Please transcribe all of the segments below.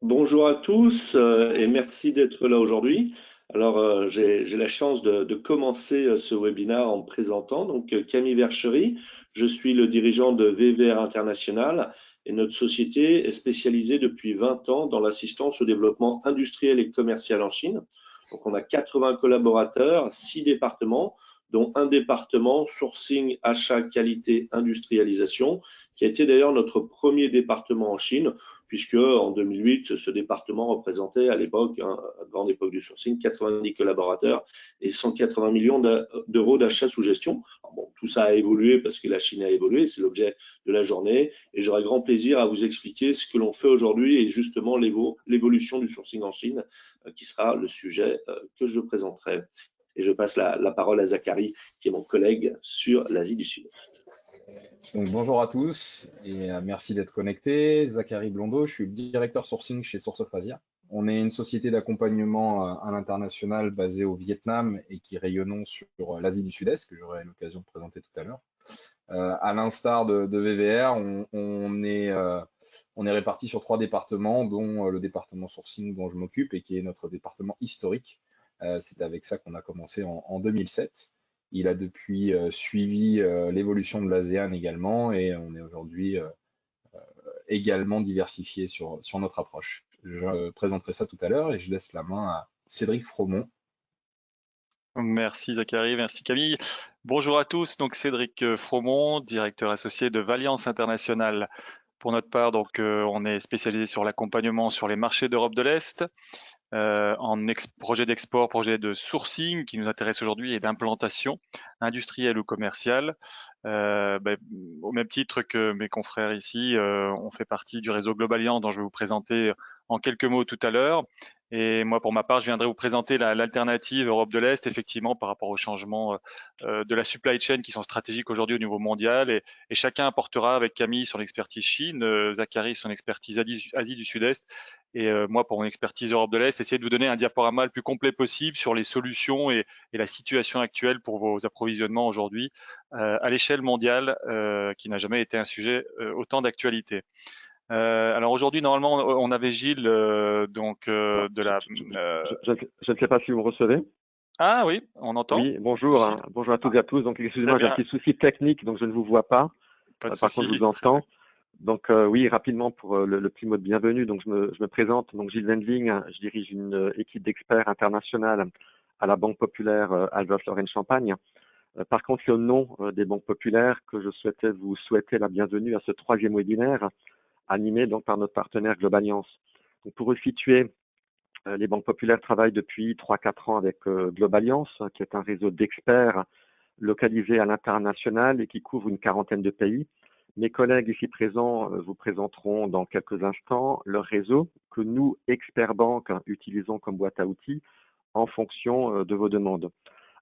Bonjour à tous et merci d'être là aujourd'hui. Alors, j'ai la chance de commencer ce webinaire en me présentant. Donc, Camille Verchery, je suis le dirigeant de VVR International et notre société est spécialisée depuis 20 ans dans l'assistance au développement industriel et commercial en Chine. Donc, on a 80 collaborateurs, 6 départements, dont un département sourcing, achat, qualité, industrialisation, qui a été d'ailleurs notre premier département en Chine puisque en 2008, ce département représentait à l'époque, à la grande époque du sourcing, 90 collaborateurs et 180 millions d'euros d'achats sous gestion. Alors bon, tout ça a évolué parce que la Chine a évolué, c'est l'objet de la journée, et j'aurai grand plaisir à vous expliquer ce que l'on fait aujourd'hui et justement l'évolution du sourcing en Chine, qui sera le sujet que je présenterai. Et je passe la parole à Zachary, qui est mon collègue sur l'Asie du Sud-Est. Donc, bonjour à tous et merci d'être connectés. Zachary Blondeau, je suis le directeur sourcing chez Source of Asia. On est une société d'accompagnement à l'international basée au Vietnam et qui rayonnons sur l'Asie du Sud-Est, que j'aurai l'occasion de présenter tout à l'heure. À l'instar de VVR, on est répartis sur 3 départements, dont le département sourcing dont je m'occupe et qui est notre département historique. C'est avec ça qu'on a commencé en 2007. Il a depuis suivi l'évolution de l'ASEAN également et on est aujourd'hui également diversifié sur notre approche. Je présenterai ça tout à l'heure et je laisse la main à Cédric Fromont. Merci Zachary, merci Camille. Bonjour à tous, donc Cédric Fromont, directeur associé de Valiance International. Pour notre part, donc, on est spécialisé sur l'accompagnement sur les marchés d'Europe de l'Est, en projet d'export, projet de sourcing qui nous intéresse aujourd'hui et d'implantation industrielle ou commerciale. Au même titre que mes confrères ici, on fait partie du réseau Globalian dont je vais vous présenter en quelques mots tout à l'heure. Et moi, pour ma part, je viendrai vous présenter l'alternative Europe de l'Est, effectivement, par rapport aux changements de la supply chain qui sont stratégiques aujourd'hui au niveau mondial. Et chacun apportera avec Camille son expertise Chine, Zachary son expertise Asie du Sud-Est, et moi pour mon expertise Europe de l'Est, essayer de vous donner un diaporama le plus complet possible sur les solutions et la situation actuelle pour vos approvisionnements aujourd'hui à l'échelle mondiale, qui n'a jamais été un sujet autant d'actualité. Alors aujourd'hui, normalement, on avait Gilles, de la. Je ne sais pas si vous me recevez. Ah oui, on entend. Oui, bonjour, Gilles. bonjour à toutes et à tous. Donc, excusez-moi, j'ai un bien. petit souci technique, donc je ne vous vois pas. Pas de Par souci. contre, je vous entends. Donc, oui, rapidement pour le petit mot de bienvenue. Donc, je me présente. Donc, Gilles Wendling, je dirige une équipe d'experts internationale à la Banque Populaire Alsace-Lorraine-Champagne. Par contre, c'est au nom des banques populaires que je souhaitais vous souhaiter la bienvenue à ce 3e webinaire animé donc par notre partenaire Globaliance. Donc, pour resituer, les banques populaires travaillent depuis 3-4 ans avec Globaliance, qui est un réseau d'experts localisé à l'international et qui couvre une 40aine de pays. Mes collègues ici présents vous présenteront dans quelques instants leur réseau que nous, experts banques, utilisons comme boîte à outils en fonction de vos demandes.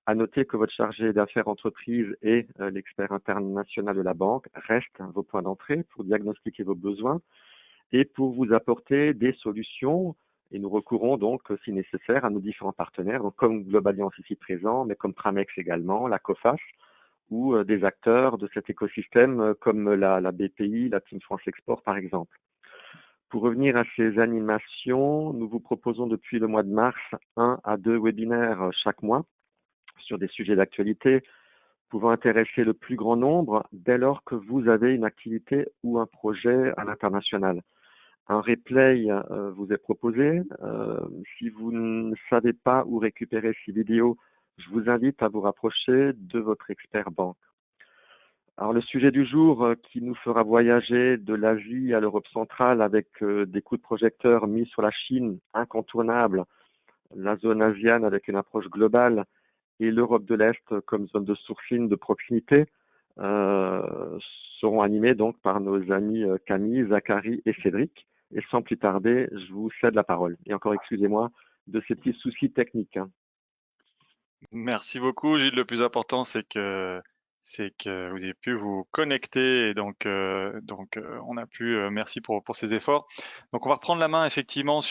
À noter que votre chargé d'affaires entreprise et l'expert international de la banque restent vos points d'entrée pour diagnostiquer vos besoins et pour vous apporter des solutions. Et nous recourons donc, si nécessaire, à nos différents partenaires, donc comme Globaliance ici présent, mais comme Pramex également, la COFAS, ou des acteurs de cet écosystème comme la BPI, la Team France Export par exemple. Pour revenir à ces animations, nous vous proposons depuis le mois de mars 1 à 2 webinaires chaque mois sur des sujets d'actualité pouvant intéresser le plus grand nombre dès lors que vous avez une activité ou un projet à l'international. Un replay vous est proposé. Si vous ne savez pas où récupérer ces vidéos, je vous invite à vous rapprocher de votre expert banque. Alors le sujet du jour qui nous fera voyager de l'Asie à l'Europe centrale avec des coups de projecteur mis sur la Chine incontournable, la zone asiane avec une approche globale et l'Europe de l'Est comme zone de sourcing de proximité seront animés donc par nos amis Camille, Zachary et Cédric. Et sans plus tarder, je vous cède la parole. Et encore excusez-moi de ces petits soucis techniques. Merci beaucoup, Gilles. Le plus important, c'est que vous ayez pu vous connecter et donc on a pu. Merci pour ces efforts. Donc on va reprendre la main effectivement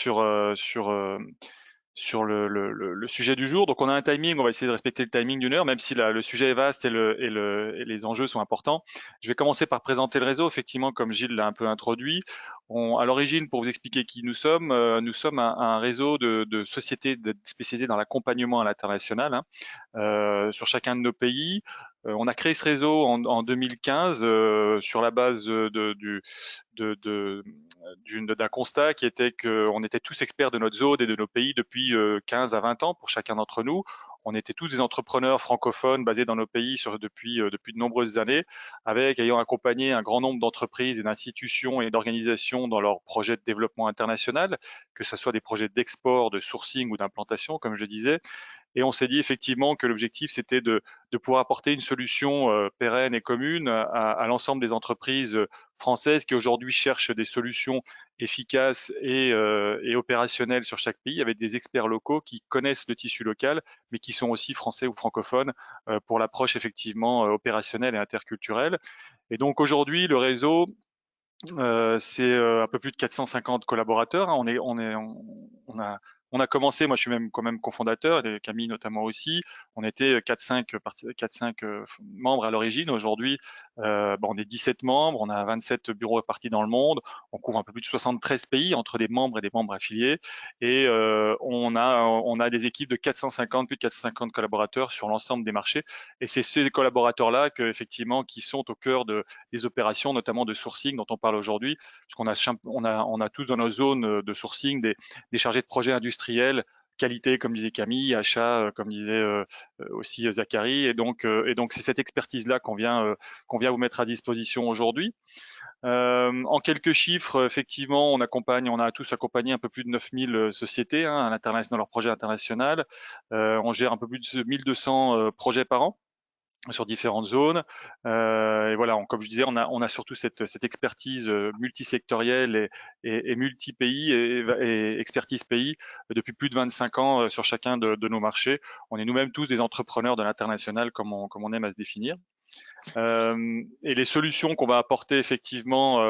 sur le sujet du jour. Donc on a un timing, on va essayer de respecter le timing d'une heure, même si le sujet est vaste et les enjeux sont importants. Je vais commencer par présenter le réseau, effectivement, comme Gilles l'a un peu introduit. À l'origine, pour vous expliquer qui nous sommes un réseau de sociétés spécialisées dans l'accompagnement à l'international, hein, sur chacun de nos pays. On a créé ce réseau en 2015 sur la base d'un constat qui était qu'on était tous experts de notre zone et de nos pays depuis 15 à 20 ans pour chacun d'entre nous. On était tous des entrepreneurs francophones basés dans nos pays depuis de nombreuses années, ayant accompagné un grand nombre d'entreprises et d'institutions et d'organisations dans leurs projets de développement international, que ce soit des projets d'export, de sourcing ou d'implantation, comme je le disais. Et on s'est dit effectivement que l'objectif, c'était de pouvoir apporter une solution pérenne et commune à l'ensemble des entreprises françaises qui aujourd'hui cherchent des solutions efficaces et opérationnelles sur chaque pays, avec des experts locaux qui connaissent le tissu local, mais qui sont aussi français ou francophones pour l'approche effectivement opérationnelle et interculturelle. Et donc aujourd'hui, le réseau, c'est un peu plus de 450 collaborateurs, hein. On a commencé, moi je suis même quand même cofondateur, et Camille notamment aussi. On était 4-5 membres à l'origine. Aujourd'hui, on est 17 membres, on a 27 bureaux répartis dans le monde, on couvre un peu plus de 73 pays entre des membres et des membres affiliés, et on a des équipes de plus de 450 collaborateurs sur l'ensemble des marchés. Et c'est ces collaborateurs-là qui sont au cœur des opérations, notamment de sourcing dont on parle aujourd'hui, puisqu'on a tous dans nos zones de sourcing des chargés de projet industriels, qualité, comme disait Camille, achat, comme disait aussi Zachary. Et donc c'est cette expertise-là qu'on vient vous mettre à disposition aujourd'hui. En quelques chiffres, effectivement, on a tous accompagné un peu plus de 9000 sociétés à l'international, dans leur projet international. On gère un peu plus de 1200 projets par an sur différentes zones. Et voilà, comme je disais, on a surtout cette expertise multisectorielle et multi-pays et expertise pays depuis plus de 25 ans sur chacun de nos marchés. On est nous-mêmes tous des entrepreneurs de l'international, comme on aime à se définir. Et les solutions qu'on va apporter effectivement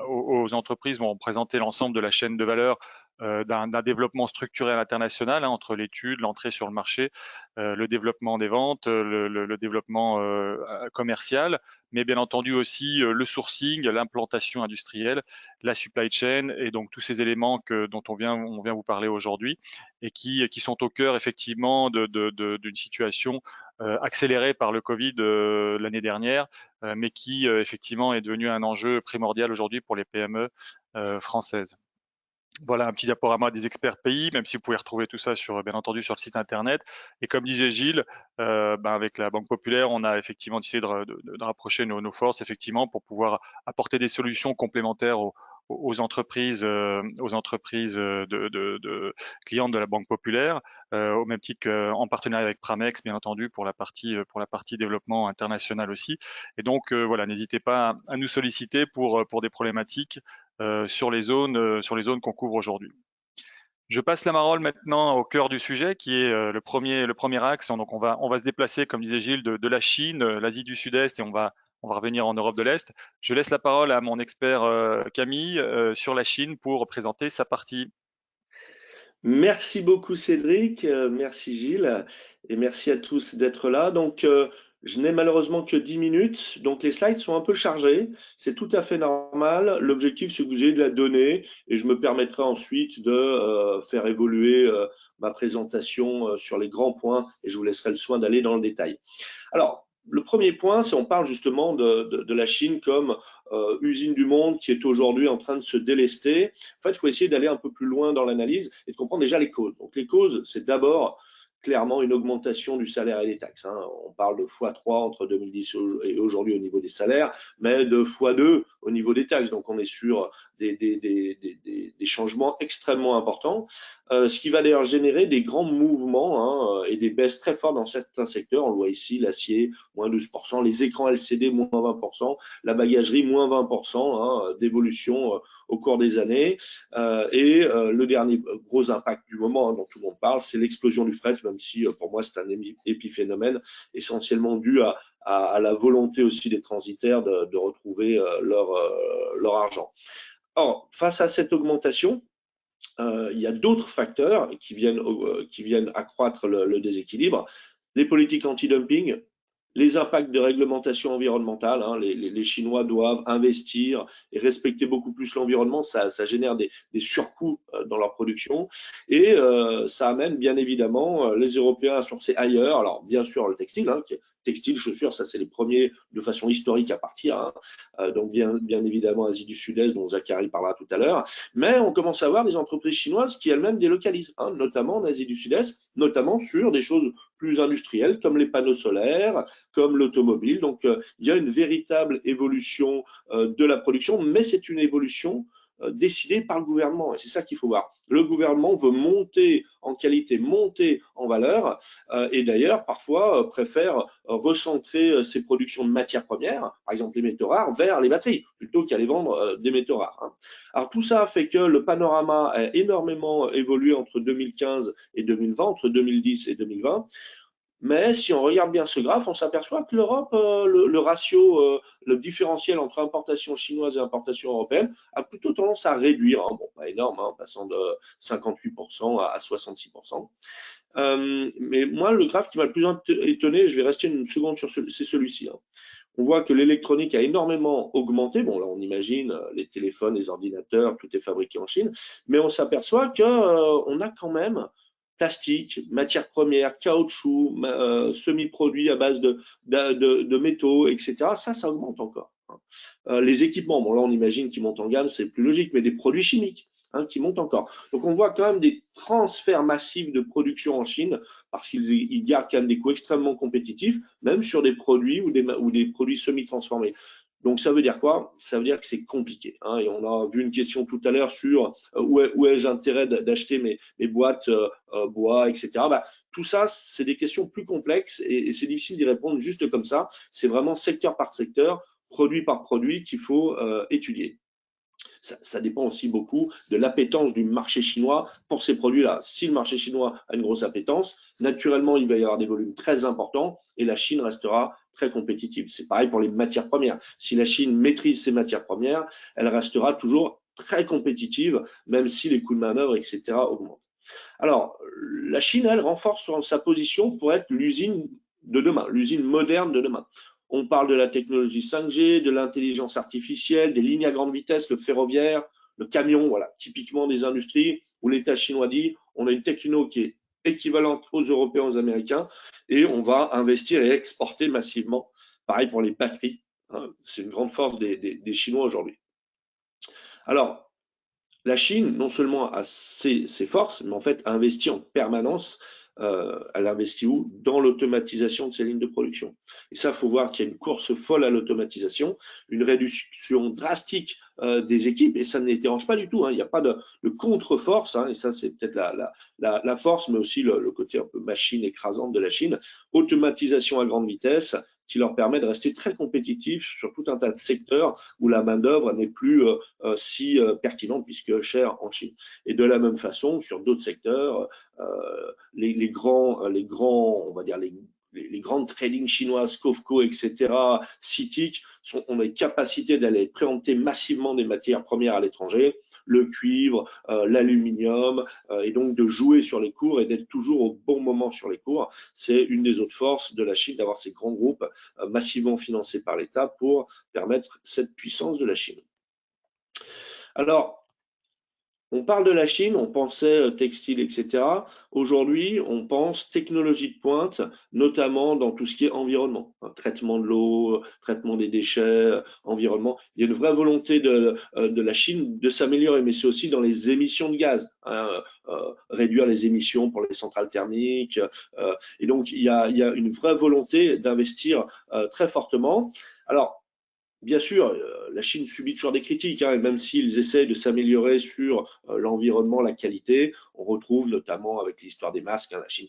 aux entreprises vont présenter l'ensemble de la chaîne de valeur d'un développement structuré à l'international, entre l'étude, l'entrée sur le marché, le développement des ventes, le développement commercial, mais bien entendu aussi le sourcing, l'implantation industrielle, la supply chain, et donc tous ces éléments dont on vient vous parler aujourd'hui, et qui sont au cœur effectivement d'une situation accélérée par le Covid l'année dernière, mais qui effectivement est devenu un enjeu primordial aujourd'hui pour les PME françaises. Voilà un petit diaporama des experts pays, même si vous pouvez retrouver tout ça bien entendu sur le site internet. Et comme disait Gilles, avec la Banque Populaire, on a effectivement essayé de rapprocher nos forces effectivement pour pouvoir apporter des solutions complémentaires aux entreprises de clientes de la Banque Populaire, au même titre qu'en partenariat avec Pramex, bien entendu, pour la partie développement international aussi. Et donc voilà, n'hésitez pas à nous solliciter pour des problématiques sur les zones qu'on couvre aujourd'hui. Je passe la parole maintenant au cœur du sujet, qui est le premier axe. Donc on va se déplacer, comme disait Gilles, de la Chine, l'Asie du Sud-Est, et on va revenir en Europe de l'Est. Je laisse la parole à mon expert Camille sur la Chine pour présenter sa partie. Merci beaucoup Cédric, merci Gilles, et merci à tous d'être là. Donc, je n'ai malheureusement que 10 minutes, donc les slides sont un peu chargés, c'est tout à fait normal. L'objectif, c'est que vous ayez de la donnée, et je me permettrai ensuite de faire évoluer ma présentation sur les grands points, et je vous laisserai le soin d'aller dans le détail. Alors, le premier point, c'est on parle justement de la Chine comme usine du monde qui est aujourd'hui en train de se délester. En fait, il faut essayer d'aller un peu plus loin dans l'analyse et de comprendre déjà les causes. Donc, les causes, c'est d'abord clairement une augmentation du salaire et des taxes. On parle de x3 entre 2010 et aujourd'hui au niveau des salaires, mais de x2 au niveau des taxes. Donc, on est sur des changements extrêmement importants, ce qui va d'ailleurs générer des grands mouvements et des baisses très fortes dans certains secteurs. On le voit ici, l'acier, moins 12%, les écrans LCD, moins 20%, la bagagerie, moins 20% d'évolution au cours des années. Et le dernier gros impact du moment dont tout le monde parle, c'est l'explosion du fret, même si pour moi c'est un épiphénomène essentiellement dû à la volonté aussi des transitaires de retrouver leur argent. Or, face à cette augmentation, il y a d'autres facteurs qui viennent accroître le déséquilibre. Les politiques anti-dumping, les impacts de réglementation environnementale, hein, les Chinois doivent investir et respecter beaucoup plus l'environnement, ça génère des surcoûts dans leur production et ça amène bien évidemment les Européens à sourcer ailleurs. Alors bien sûr le textile, hein, textile, chaussures, ça c'est les premiers de façon historique à partir, hein. Donc bien évidemment Asie du Sud-Est dont Zachary parlera tout à l'heure, mais on commence à voir des entreprises chinoises qui elles-mêmes délocalisent, hein, notamment en Asie du Sud-Est, notamment sur des choses plus industrielles comme les panneaux solaires, comme l'automobile. Donc, il y a une véritable évolution de la production, mais c'est une évolution décidée par le gouvernement. Et c'est ça qu'il faut voir. Le gouvernement veut monter en qualité, monter en valeur, et d'ailleurs, parfois, préfère recentrer ses productions de matières premières, par exemple les métaux rares, vers les batteries, plutôt qu'à les vendre des métaux rares, hein. Alors, tout ça fait que le panorama a énormément évolué entre 2015 et 2020, entre 2010 et 2020. Mais si on regarde bien ce graphe, on s'aperçoit que l'Europe, le ratio, le différentiel entre importation chinoise et importation européenne a plutôt tendance à réduire, hein. Bon, pas énorme, hein, passant de 58% à 66%. Mais moi, le graphe qui m'a le plus étonné, je vais rester une seconde sur c'est celui-ci, hein. On voit que l'électronique a énormément augmenté. Bon, là, on imagine les téléphones, les ordinateurs, tout est fabriqué en Chine, mais on s'aperçoit qu'on a quand même plastique, matières premières, caoutchouc, semi-produits à base de métaux, etc. Ça augmente encore, hein. Les équipements, bon là on imagine qu'ils montent en gamme, c'est plus logique, mais des produits chimiques, hein, qui montent encore. Donc on voit quand même des transferts massifs de production en Chine parce qu'ils gardent quand même des coûts extrêmement compétitifs, même sur des produits ou des produits semi-transformés. Donc ça veut dire quoi? Ça veut dire que c'est compliqué, hein. Et on a vu une question tout à l'heure sur où ai-je intérêt d'acheter mes boîtes bois, etc. Bah, tout ça, c'est des questions plus complexes et c'est difficile d'y répondre juste comme ça. C'est vraiment secteur par secteur, produit par produit qu'il faut étudier. Ça dépend aussi beaucoup de l'appétence du marché chinois pour ces produits-là. Si le marché chinois a une grosse appétence, naturellement, il va y avoir des volumes très importants et la Chine restera très compétitive. C'est pareil pour les matières premières. Si la Chine maîtrise ses matières premières, elle restera toujours très compétitive, même si les coûts de main-d'œuvre, etc., augmentent. Alors, la Chine, elle, renforce sa position pour être l'usine de demain, l'usine moderne de demain. On parle de la technologie 5G, de l'intelligence artificielle, des lignes à grande vitesse, le ferroviaire, le camion, voilà, typiquement des industries où l'État chinois dit on a une techno qui est équivalente aux Européens, aux Américains, et on va investir et exporter massivement. Pareil pour les batteries, hein, c'est une grande force des Chinois aujourd'hui. Alors, la Chine, non seulement a ses forces, mais en fait a investi en permanence. Elle investit où? Dans l'automatisation de ses lignes de production. Et ça, il faut voir qu'il y a une course folle à l'automatisation, une réduction drastique des équipes, et ça ne les dérange pas du tout, hein. Il n'y a pas de contre-force, hein, et ça, c'est peut-être la force, mais aussi le côté un peu machine écrasante de la Chine. Automatisation à grande vitesse, qui leur permet de rester très compétitifs sur tout un tas de secteurs où la main-d'œuvre n'est plus si pertinente puisque chère en Chine. Et de la même façon, sur d'autres secteurs, les grands, on va dire les grandes trading chinoises, COFCO, etc., CITIC, ont des capacités d'aller préempter massivement des matières premières à l'étranger, le cuivre, l'aluminium, et donc de jouer sur les cours et d'être toujours au bon moment sur les cours. C'est une des autres forces de la Chine d'avoir ces grands groupes massivement financés par l'État pour permettre cette puissance de la Chine. Alors, on parle de la Chine, on pensait textile, etc. Aujourd'hui, on pense technologie de pointe, notamment dans tout ce qui est environnement, hein, traitement de l'eau, traitement des déchets, environnement. Il y a une vraie volonté de la Chine de s'améliorer, mais c'est aussi dans les émissions de gaz, hein, réduire les émissions pour les centrales thermiques. Et donc, il y a une vraie volonté d'investir très fortement. Alors, bien sûr, la Chine subit toujours des critiques, hein, et même s'ils essaient de s'améliorer sur l'environnement, la qualité, on retrouve notamment avec l'histoire des masques, hein, la Chine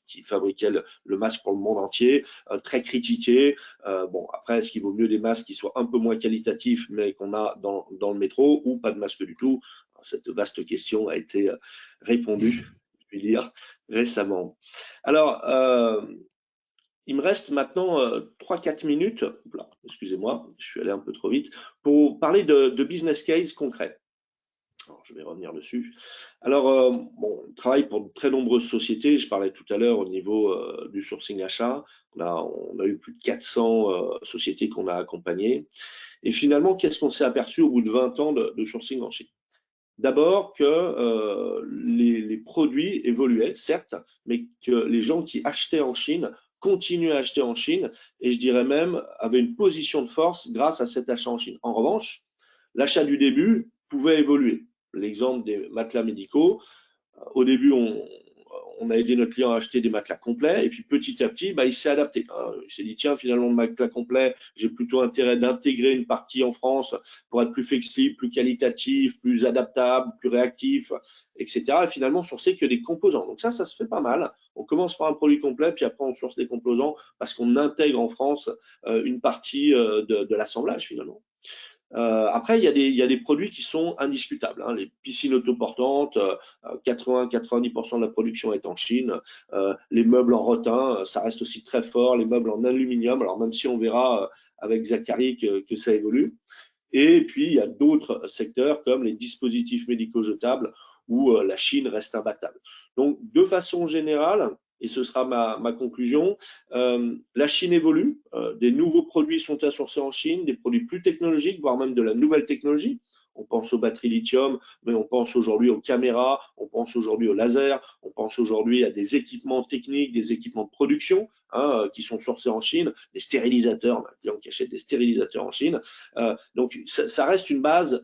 qui fabriquait le masque pour le monde entier, très critiqué. Bon, après, est-ce qu'il vaut mieux des masques qui soient un peu moins qualitatifs, mais qu'on a dans le métro, ou pas de masque du tout? Cette vaste question a été répondue, je puis dire, récemment. Alors, il me reste maintenant 3-4 minutes, excusez-moi, je suis allé un peu trop vite, pour parler de business case concret. Alors, je vais revenir dessus. Alors, bon, on travaille pour de très nombreuses sociétés. Je parlais tout à l'heure au niveau du sourcing achat. On a eu plus de 400 sociétés qu'on a accompagnées. Et finalement, qu'est-ce qu'on s'est aperçu au bout de 20 ans de sourcing en Chine? D'abord que les produits évoluaient, certes, mais que les gens qui achetaient en Chine continuaient à acheter en Chine et je dirais même avaient une position de force grâce à cet achat en Chine. En revanche, l'achat du début pouvait évoluer. L'exemple des matelas médicaux, au début, on a aidé notre client à acheter des matelas complets et puis petit à petit, il s'est adapté. Il s'est dit, tiens, finalement, le matelas complet, j'ai plutôt intérêt d'intégrer une partie en France pour être plus flexible, plus qualitatif, plus adaptable, plus réactif, etc. Et finalement, sourcer que des composants. Donc ça se fait pas mal. On commence par un produit complet, puis après, on source des composants parce qu'on intègre en France une partie de l'assemblage finalement. Après, il y a des produits qui sont indiscutables. Hein. Les piscines autoportantes, 80-90% de la production est en Chine. Les meubles en rotin, ça reste aussi très fort. Les meubles en aluminium, alors même si on verra avec Zachary que ça évolue. Et puis, il y a d'autres secteurs comme les dispositifs médicaux jetables où la Chine reste imbattable. Donc, de façon générale, et ce sera ma conclusion, la Chine évolue, des nouveaux produits sont à sourcer en Chine, des produits plus technologiques, voire même de la nouvelle technologie. On pense aux batteries lithium, mais on pense aujourd'hui aux caméras, on pense aujourd'hui au laser, on pense aujourd'hui à des équipements techniques, des équipements de production qui sont sourcés en Chine, des stérilisateurs, un client qui achète des stérilisateurs en Chine. Donc, ça reste une base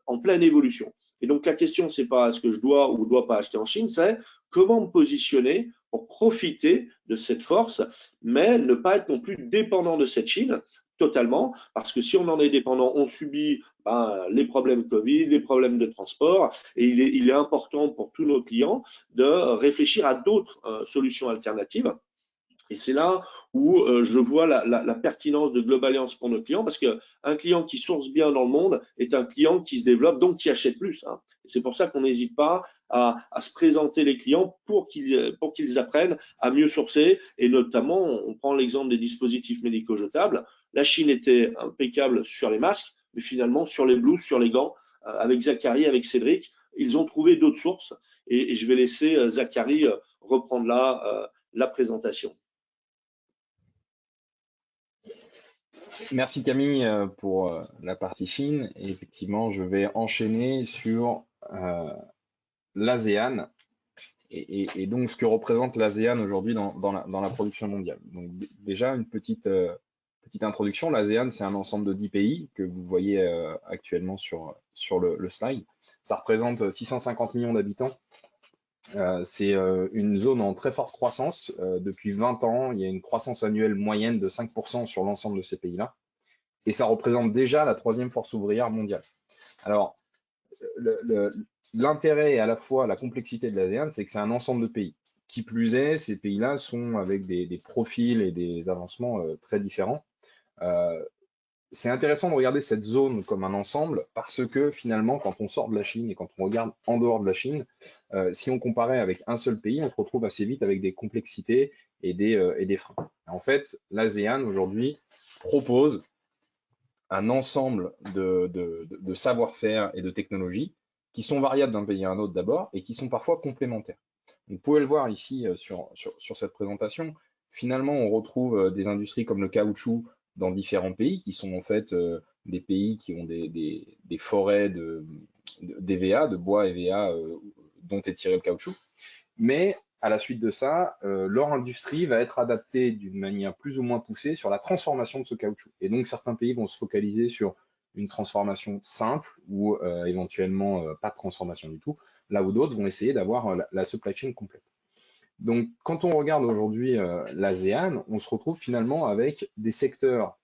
en pleine évolution. Et donc, la question, c'est pas est-ce que je dois ou dois pas acheter en Chine, c'est comment me positionner pour profiter de cette force, mais ne pas être non plus dépendant de cette Chine totalement, parce que si on en est dépendant, on subit les problèmes Covid, les problèmes de transport, et il est important pour tous nos clients de réfléchir à d'autres solutions alternatives. Et c'est là où je vois la pertinence de Globaliance pour nos clients, parce qu'un client qui source bien dans le monde est un client qui se développe, donc qui achète plus. Hein. C'est pour ça qu'on n'hésite pas à se présenter les clients pour qu'ils apprennent à mieux sourcer. Et notamment, on prend l'exemple des dispositifs médicaux jetables. La Chine était impeccable sur les masques, mais finalement sur les blouses, sur les gants, avec Zachary, avec Cédric, ils ont trouvé d'autres sources. Et je vais laisser Zachary reprendre la présentation. Merci Camille pour la partie Chine. Et effectivement, je vais enchaîner sur l'ASEAN et donc ce que représente l'ASEAN aujourd'hui dans la production mondiale. Donc déjà une petite introduction. L'ASEAN, c'est un ensemble de 10 pays que vous voyez actuellement sur le slide. Ça représente 650 millions d'habitants. C'est une zone en très forte croissance. Depuis 20 ans, il y a une croissance annuelle moyenne de 5% sur l'ensemble de ces pays-là. Et ça représente déjà la 3e force ouvrière mondiale. Alors, l'intérêt et à la fois la complexité de l'ASEAN, c'est que c'est un ensemble de pays. Qui plus est, ces pays-là sont avec des profils et des avancements très différents. C'est intéressant de regarder cette zone comme un ensemble parce que finalement, quand on sort de la Chine et quand on regarde en dehors de la Chine, si on comparait avec un seul pays, on se retrouve assez vite avec des complexités et des freins. En fait, l'ASEAN aujourd'hui propose un ensemble de savoir-faire et de technologies qui sont variables d'un pays à un autre d'abord et qui sont parfois complémentaires. Vous pouvez le voir ici sur cette présentation. Finalement, on retrouve des industries comme le caoutchouc dans différents pays qui sont en fait des pays qui ont des forêts d'EVA, de bois EVA dont est tiré le caoutchouc. Mais à la suite de ça, leur industrie va être adaptée d'une manière plus ou moins poussée sur la transformation de ce caoutchouc. Et donc, certains pays vont se focaliser sur une transformation simple ou éventuellement pas de transformation du tout, là où d'autres vont essayer d'avoir la supply chain complète. Donc, quand on regarde aujourd'hui l'ASEAN, on se retrouve finalement avec des secteurs,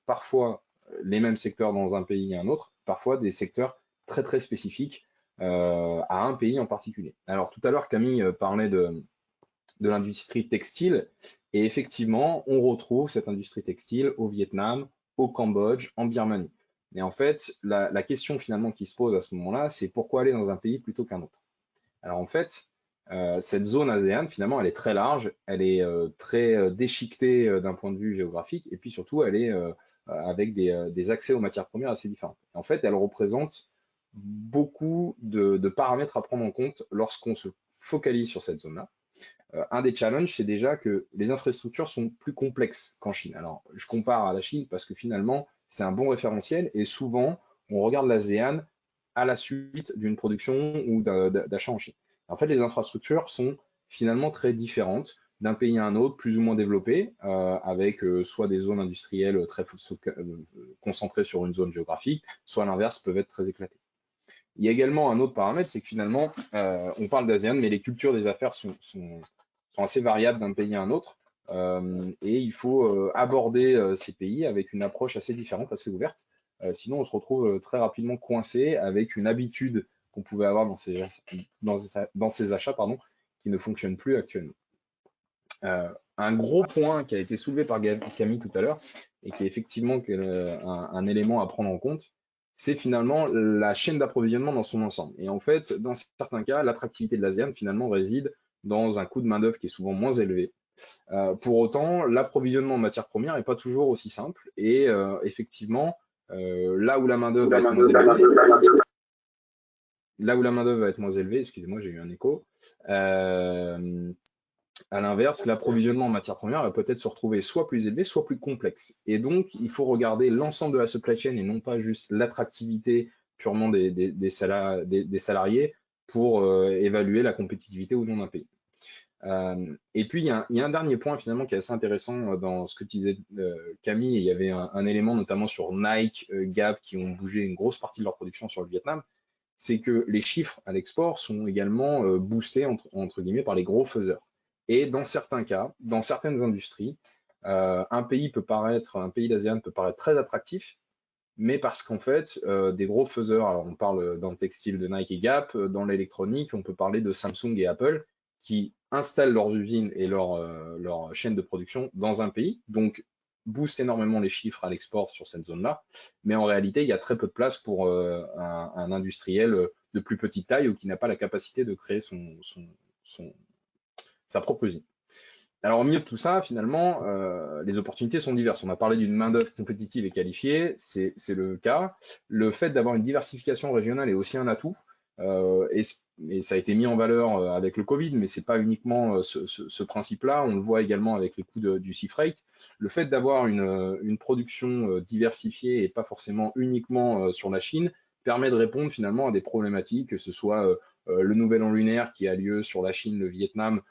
parfois les mêmes secteurs dans un pays et un autre, parfois des secteurs très très spécifiques à un pays en particulier. Alors tout à l'heure, Camille parlait de l'industrie textile, et effectivement, on retrouve cette industrie textile au Vietnam, au Cambodge, en Birmanie. Mais en fait, la question finalement qui se pose à ce moment-là, c'est pourquoi aller dans un pays plutôt qu'un autre? Alors en fait, cette zone ASEAN, finalement, elle est très large, elle est très déchiquetée d'un point de vue géographique, et puis surtout, elle est avec des accès aux matières premières assez différentes. En fait, elle représente beaucoup de paramètres à prendre en compte lorsqu'on se focalise sur cette zone-là. Un des challenges, c'est déjà que les infrastructures sont plus complexes qu'en Chine. Alors, je compare à la Chine parce que finalement, c'est un bon référentiel et souvent, on regarde l'ASEAN à la suite d'une production ou d'achat en Chine. En fait, les infrastructures sont finalement très différentes d'un pays à un autre, plus ou moins développées, avec soit des zones industrielles très concentrées sur une zone géographique, soit à l'inverse, peuvent être très éclatées. Il y a également un autre paramètre, c'est que finalement, on parle d'ASEAN, mais les cultures des affaires sont assez variables d'un pays à un autre. Et il faut aborder ces pays avec une approche assez différente, assez ouverte. Sinon, on se retrouve très rapidement coincé avec une habitude qu'on pouvait avoir dans ces achats qui ne fonctionne plus actuellement. Un gros point qui a été soulevé par Camille tout à l'heure et qui est effectivement un élément à prendre en compte, c'est finalement la chaîne d'approvisionnement dans son ensemble. Et en fait, dans certains cas, l'attractivité de l'ASEAN finalement réside dans un coût de main-d'œuvre qui est souvent moins élevé. Pour autant, l'approvisionnement en matières premières n'est pas toujours aussi simple. Et effectivement, là où la main-d'œuvre va être moins élevée, excusez-moi, j'ai eu un écho. À l'inverse, l'approvisionnement en matières premières va peut-être se retrouver soit plus élevé, soit plus complexe. Et donc, il faut regarder l'ensemble de la supply chain et non pas juste l'attractivité purement des salariés pour évaluer la compétitivité ou non d'un pays. Et puis, il y a un dernier point finalement qui est assez intéressant dans ce que tu disais, Camille. Il y avait un élément notamment sur Nike, Gap, qui ont bougé une grosse partie de leur production sur le Vietnam. C'est que les chiffres à l'export sont également boostés entre guillemets par les gros faiseurs. Et dans certains cas, dans certaines industries, un pays d'ASEAN peut paraître très attractif, mais parce qu'en fait, des gros faiseurs, alors on parle dans le textile de Nike et Gap, dans l'électronique, on peut parler de Samsung et Apple, qui installent leurs usines et leur chaîne de production dans un pays, donc boostent énormément les chiffres à l'export sur cette zone-là, mais en réalité, il y a très peu de place pour un industriel de plus petite taille ou qui n'a pas la capacité de créer sa propre usine. Alors, au milieu de tout ça, finalement, les opportunités sont diverses. On a parlé d'une main-d'œuvre compétitive et qualifiée, c'est le cas. Le fait d'avoir une diversification régionale est aussi un atout. Et ça a été mis en valeur avec le Covid, mais c'est pas uniquement ce principe-là. On le voit également avec les coûts du sea freight. Le fait d'avoir une production diversifiée et pas forcément uniquement sur la Chine permet de répondre finalement à des problématiques, que ce soit le nouvel an lunaire qui a lieu sur la Chine, le Vietnam,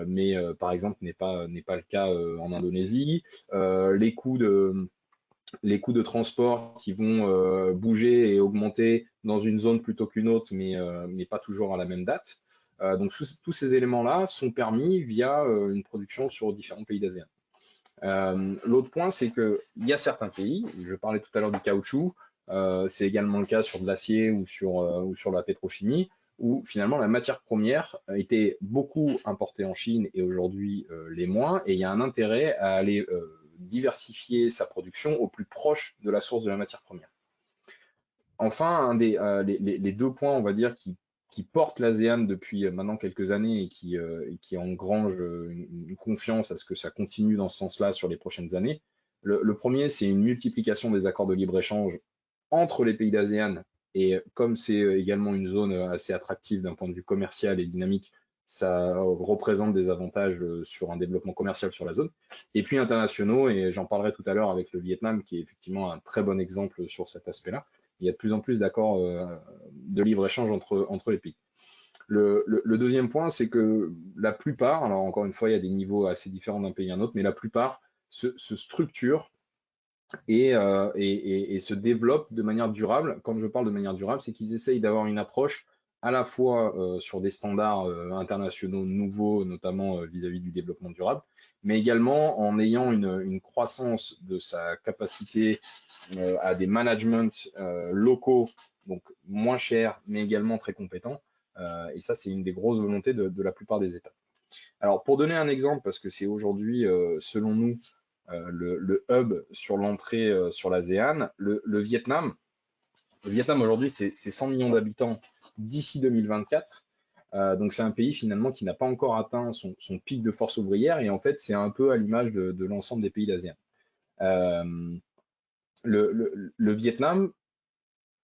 mais par exemple n'est pas le cas en Indonésie. Les coûts de transport qui vont bouger et augmenter dans une zone plutôt qu'une autre, mais pas toujours à la même date. Donc tous ces éléments-là sont permis via une production sur différents pays d'ASEAN. L'autre point, c'est qu'il y a certains pays, je parlais tout à l'heure du caoutchouc, c'est également le cas sur de l'acier ou sur la pétrochimie, où finalement la matière première était beaucoup importée en Chine et aujourd'hui les moins, et il y a un intérêt à aller diversifier sa production au plus proche de la source de la matière première. Enfin, les deux points, on va dire, qui portent l'ASEAN depuis maintenant quelques années et qui engrangent une confiance à ce que ça continue dans ce sens-là sur les prochaines années. Le premier, c'est une multiplication des accords de libre-échange entre les pays d'ASEAN. Et comme c'est également une zone assez attractive d'un point de vue commercial et dynamique, ça représente des avantages sur un développement commercial sur la zone. Et puis internationaux, et j'en parlerai tout à l'heure avec le Vietnam, qui est effectivement un très bon exemple sur cet aspect-là. Il y a de plus en plus d'accords de libre-échange entre les pays. Le deuxième point, c'est que la plupart, alors encore une fois, il y a des niveaux assez différents d'un pays à un autre, mais la plupart se structurent et se développent de manière durable. Quand je parle de manière durable, c'est qu'ils essayent d'avoir une approche à la fois sur des standards internationaux nouveaux, notamment vis-à-vis du développement durable, mais également en ayant une croissance de sa capacité à des managements locaux, donc moins chers, mais également très compétents. Et ça, c'est une des grosses volontés de la plupart des États. Alors, pour donner un exemple, parce que c'est aujourd'hui, selon nous, le hub sur l'entrée sur l'ASEAN, le Vietnam. Le Vietnam, aujourd'hui, c'est 100 millions d'habitants d'ici 2024. Donc, c'est un pays, finalement, qui n'a pas encore atteint son pic de force ouvrière. Et en fait, c'est un peu à l'image de l'ensemble des pays d'ASEAN. Le Vietnam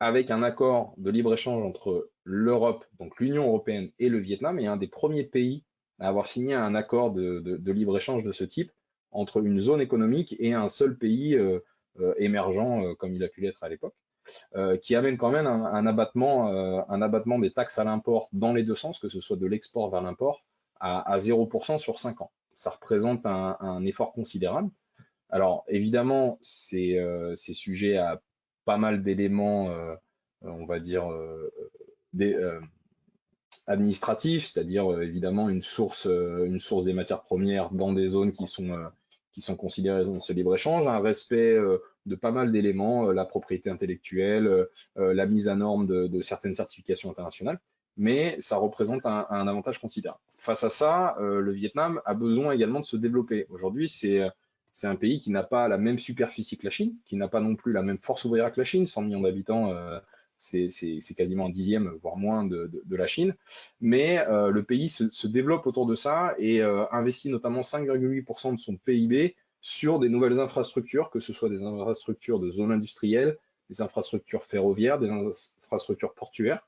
avec un accord de libre-échange entre l'Europe, donc l'Union européenne et le Vietnam, est un des premiers pays à avoir signé un accord de libre-échange de ce type entre une zone économique et un seul pays émergent, comme il a pu l'être à l'époque, qui amène quand même un abattement des taxes à l'import dans les deux sens, que ce soit de l'export vers l'import, à 0% sur 5 ans. Ça représente un effort considérable. Alors, évidemment, c'est sujet à pas mal d'éléments, on va dire, administratifs, c'est-à-dire évidemment une source des matières premières dans des zones qui sont considérées dans ce libre-échange, un respect de pas mal d'éléments, la propriété intellectuelle, la mise à norme de certaines certifications internationales, mais ça représente un avantage considérable. Face à ça, le Vietnam a besoin également de se développer. Aujourd'hui, c'est un pays qui n'a pas la même superficie que la Chine, qui n'a pas non plus la même force ouvrière que la Chine, 100 millions d'habitants, c'est quasiment un dixième, voire moins de la Chine. Mais le pays se développe autour de ça et investit notamment 5,8% de son PIB sur des nouvelles infrastructures, que ce soit des infrastructures de zones industrielles, des infrastructures ferroviaires, des infrastructures portuaires.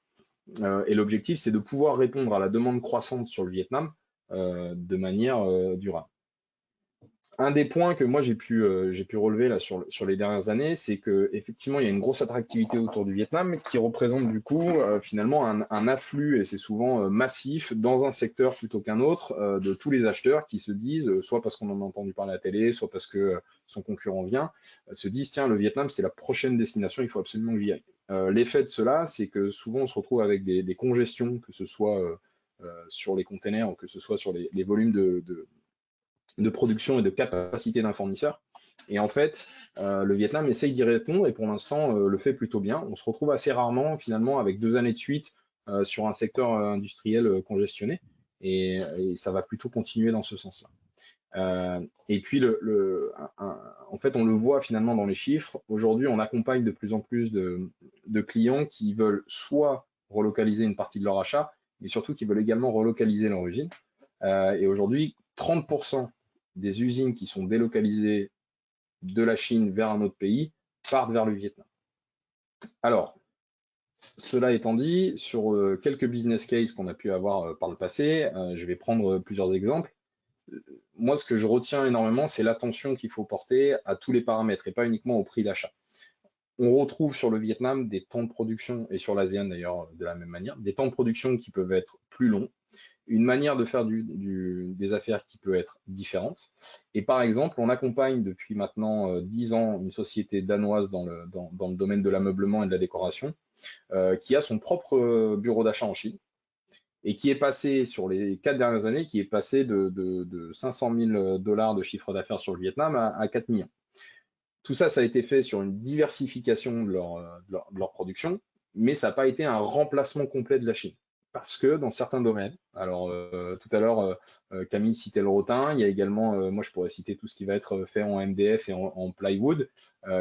Et l'objectif, c'est de pouvoir répondre à la demande croissante sur le Vietnam de manière durable. Un des points que moi j'ai pu relever là sur les dernières années, c'est que effectivement il y a une grosse attractivité autour du Vietnam qui représente du coup finalement un afflux, et c'est souvent massif, dans un secteur plutôt qu'un autre, de tous les acheteurs qui se disent, soit parce qu'on en a entendu parler à la télé, soit parce que son concurrent vient, se disent tiens, le Vietnam c'est la prochaine destination, il faut absolument que j'y aille. L'effet de cela, c'est que souvent on se retrouve avec des congestions, que ce soit sur les containers ou que ce soit sur les volumes de production et de capacité d'un fournisseur. Et en fait, le Vietnam essaye d'y répondre et pour l'instant le fait plutôt bien. On se retrouve assez rarement finalement avec 2 années de suite sur un secteur industriel congestionné et ça va plutôt continuer dans ce sens-là. Et puis, en fait, on le voit finalement dans les chiffres. Aujourd'hui, on accompagne de plus en plus de clients qui veulent soit relocaliser une partie de leur achat, mais surtout qui veulent également relocaliser leur usine. Et aujourd'hui, 30% des usines qui sont délocalisées de la Chine vers un autre pays partent vers le Vietnam. Alors, cela étant dit, sur quelques business cases qu'on a pu avoir par le passé, je vais prendre plusieurs exemples. Moi, ce que je retiens énormément, c'est l'attention qu'il faut porter à tous les paramètres et pas uniquement au prix d'achat. On retrouve sur le Vietnam des temps de production, et sur l'ASEAN d'ailleurs de la même manière, des temps de production qui peuvent être plus longs, une manière de faire des affaires qui peut être différente. Et par exemple, on accompagne depuis maintenant 10 ans une société danoise dans le domaine de l'ameublement et de la décoration, qui a son propre bureau d'achat en Chine, et qui est passé sur les 4 dernières années, qui est passé de 500 000 $ de chiffre d'affaires sur le Vietnam à 4 millions. Tout ça, ça a été fait sur une diversification de leur production, mais ça n'a pas été un remplacement complet de la Chine. Parce que dans certains domaines, alors tout à l'heure, Camille citait le rotin, il y a également, moi je pourrais citer tout ce qui va être fait en MDF et en plywood,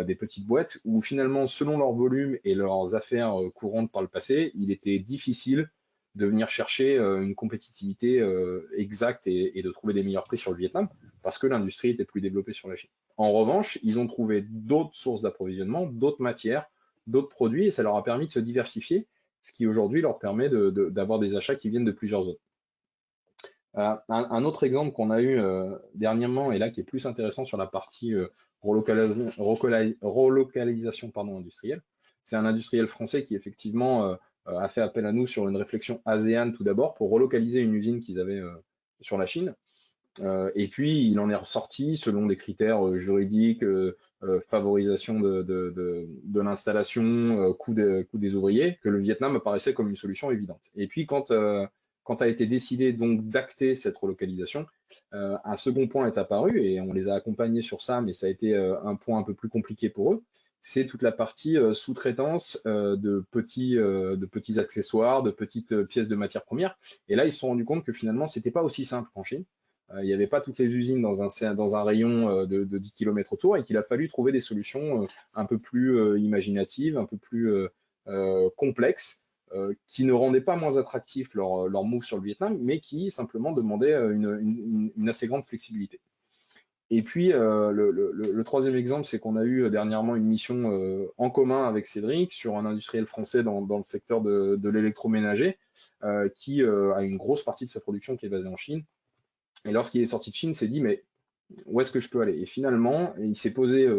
des petites boîtes, où finalement, selon leur volume et leurs affaires courantes par le passé, il était difficile de venir chercher une compétitivité exacte et de trouver des meilleurs prix sur le Vietnam, parce que l'industrie était plus développée sur la Chine. En revanche, ils ont trouvé d'autres sources d'approvisionnement, d'autres matières, d'autres produits, et ça leur a permis de se diversifier, ce qui aujourd'hui leur permet d'avoir des achats qui viennent de plusieurs zones. Un autre exemple qu'on a eu dernièrement, et là qui est plus intéressant sur la partie relocalisation industrielle, c'est un industriel français qui effectivement a fait appel à nous sur une réflexion ASEAN tout d'abord pour relocaliser une usine qu'ils avaient sur la Chine. Et puis, il en est ressorti, selon des critères juridiques, favorisation de l'installation, coût des ouvriers, que le Vietnam apparaissait comme une solution évidente. Et puis, quand a été décidé donc d'acter cette relocalisation, un second point est apparu, et on les a accompagnés sur ça, mais ça a été un point un peu plus compliqué pour eux, c'est toute la partie sous-traitance de petits accessoires, de petites pièces de matières premières. Et là, ils se sont rendus compte que finalement, c'était pas aussi simple qu'en Chine. Il n'y avait pas toutes les usines dans un rayon de 10 km autour, et qu'il a fallu trouver des solutions un peu plus imaginatives, un peu plus complexes, qui ne rendaient pas moins attractif leur move sur le Vietnam, mais qui simplement demandaient une assez grande flexibilité. Et puis, le troisième exemple, c'est qu'on a eu dernièrement une mission en commun avec Cédric sur un industriel français dans le secteur de l'électroménager qui a une grosse partie de sa production qui est basée en Chine. Et lorsqu'il est sorti de Chine, il s'est dit, mais où est-ce que je peux aller? Et finalement, il s'est posé,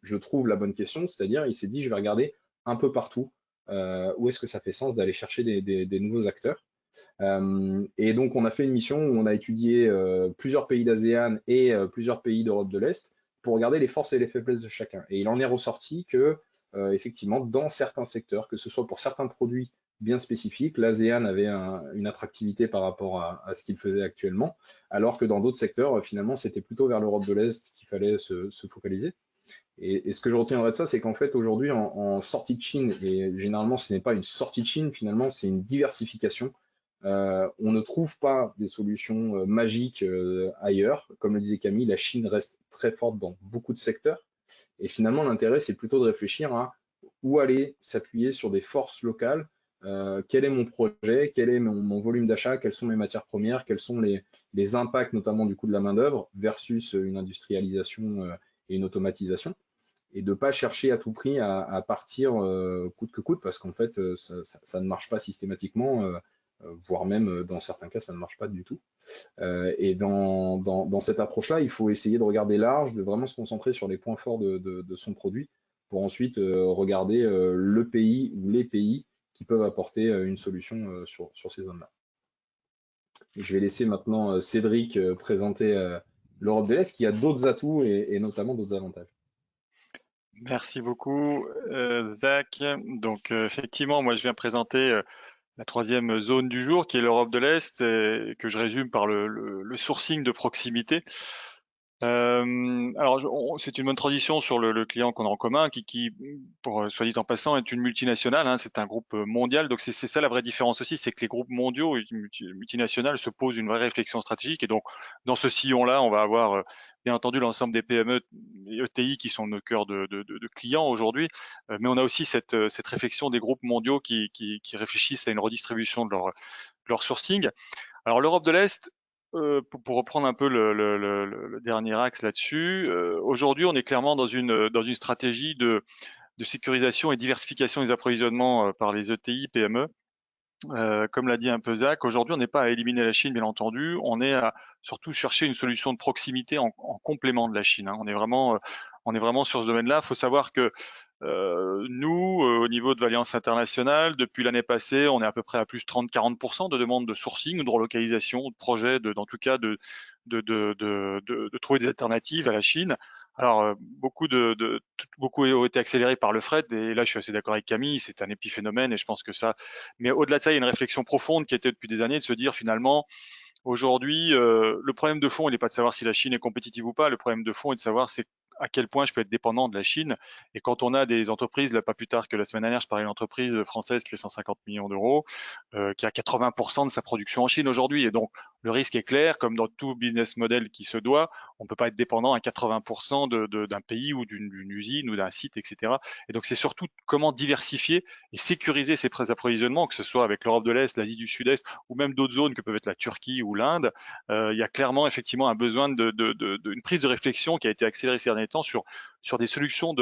je trouve, la bonne question, c'est-à-dire, il s'est dit, je vais regarder un peu partout où est-ce que ça fait sens d'aller chercher des nouveaux acteurs. Et donc, on a fait une mission où on a étudié plusieurs pays d'ASEAN et plusieurs pays d'Europe de l'Est pour regarder les forces et les faiblesses de chacun. Et il en est ressorti que, effectivement, dans certains secteurs, que ce soit pour certains produits bien spécifiques, l'ASEAN avait une attractivité par rapport à ce qu'il faisait actuellement, alors que dans d'autres secteurs, finalement, c'était plutôt vers l'Europe de l'Est qu'il fallait se focaliser. Et ce que je retiendrai de ça, c'est qu'en fait, aujourd'hui, en sortie de Chine, et généralement, ce n'est pas une sortie de Chine, finalement, c'est une diversification. On ne trouve pas des solutions magiques ailleurs. Comme le disait Camille, la Chine reste très forte dans beaucoup de secteurs. Et finalement, l'intérêt, c'est plutôt de réfléchir à où aller s'appuyer sur des forces locales. Quel est mon projet? Quel est mon volume d'achat? Quelles sont mes matières premières? Quels sont les impacts, notamment du coût de la main-d'œuvre, versus une industrialisation et une automatisation? Et de ne pas chercher à tout prix à partir coûte que coûte, parce qu'en fait, ça ne marche pas systématiquement, voire même dans certains cas, ça ne marche pas du tout. Et dans cette approche-là, il faut essayer de regarder large, de vraiment se concentrer sur les points forts de son produit, pour ensuite regarder le pays ou les pays qui peuvent apporter une solution sur ces zones-là. Je vais laisser maintenant Cédric présenter l'Europe de l'Est, qui a d'autres atouts et notamment d'autres avantages. Merci beaucoup, Zach. Donc, effectivement, moi, je viens présenter la troisième zone du jour, qui est l'Europe de l'Est, et que je résume par le sourcing de proximité. Alors, c'est une bonne transition sur le client qu'on a en commun, qui pour soit dit en passant, est une multinationale. Hein, c'est un groupe mondial. Donc, c'est ça la vraie différence aussi, c'est que les groupes mondiaux et multinationales se posent une vraie réflexion stratégique. Et donc, dans ce sillon-là, on va avoir bien entendu l'ensemble des PME et ETI qui sont nos cœurs de clients aujourd'hui. Mais on a aussi cette réflexion des groupes mondiaux qui réfléchissent à une redistribution de leur sourcing. Alors, l'Europe de l'Est, pour reprendre un peu le dernier axe là-dessus, aujourd'hui, on est clairement dans une stratégie de sécurisation et diversification des approvisionnements par les ETI, PME. Comme l'a dit un peu Zach, aujourd'hui, on n'est pas à éliminer la Chine, bien entendu. On est à surtout chercher une solution de proximité en complément de la Chine. Hein. On est vraiment sur ce domaine-là. Il faut savoir que nous, au niveau de Valiance Internationale, depuis l'année passée, on est à peu près à plus 30-40% de demandes de sourcing, de relocalisation, de projets, en tout cas de trouver des alternatives à la Chine. Alors, beaucoup ont été accélérés par le fret, et là, je suis assez d'accord avec Camille, c'est un épiphénomène, et je pense que ça. Mais au-delà de ça, il y a une réflexion profonde qui a été depuis des années de se dire finalement, aujourd'hui, le problème de fond, il n'est pas de savoir si la Chine est compétitive ou pas. Le problème de fond est de savoir c'est à quel point je peux être dépendant de la Chine. Et quand on a des entreprises, là pas plus tard que la semaine dernière, je parlais d'une entreprise française qui fait 150 millions d'euros, qui a 80% de sa production en Chine aujourd'hui. Et donc le risque est clair, comme dans tout business model qui se doit, on ne peut pas être dépendant à 80% d'un pays ou d'une usine ou d'un site, etc. Et donc c'est surtout comment diversifier et sécuriser ces approvisionnements, que ce soit avec l'Europe de l'Est, l'Asie du Sud-Est ou même d'autres zones que peuvent être la Turquie ou l'Inde. Il y a clairement effectivement un besoin d'une prise de réflexion qui a été accélérée ces derniers temps sur des solutions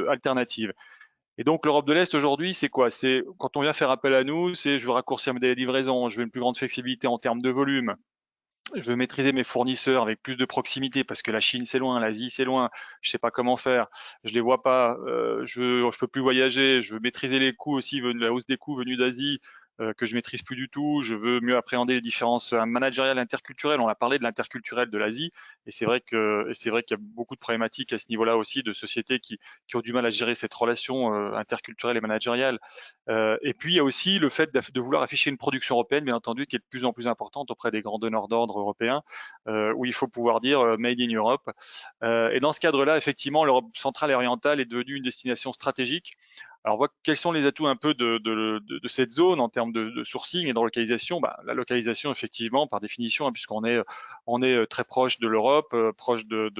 alternatives. Et donc l'Europe de l'Est aujourd'hui, c'est quoi? C'est quand on vient faire appel à nous, c'est je veux raccourcir mes délais de livraison, je veux une plus grande flexibilité en termes de volume, je veux maîtriser mes fournisseurs avec plus de proximité parce que la Chine c'est loin, l'Asie c'est loin, je sais pas comment faire, je les vois pas, je peux plus voyager, je veux maîtriser les coûts aussi, la hausse des coûts venus d'Asie que je maîtrise plus du tout, je veux mieux appréhender les différences managériales interculturelles. On a parlé de l'interculturel de l'Asie et c'est vrai qu'il y a beaucoup de problématiques à ce niveau-là aussi de sociétés qui ont du mal à gérer cette relation interculturelle et managériale. Et puis il y a aussi le fait de vouloir afficher une production européenne, bien entendu, qui est de plus en plus importante auprès des grands donneurs d'ordre européens, où il faut pouvoir dire Made in Europe. Et dans ce cadre-là, effectivement, l'Europe centrale et orientale est devenue une destination stratégique. Alors, quels sont les atouts un peu de cette zone en termes de sourcing et de localisation? La localisation, effectivement, par définition, hein, puisqu'on est très proche de l'Europe, proche de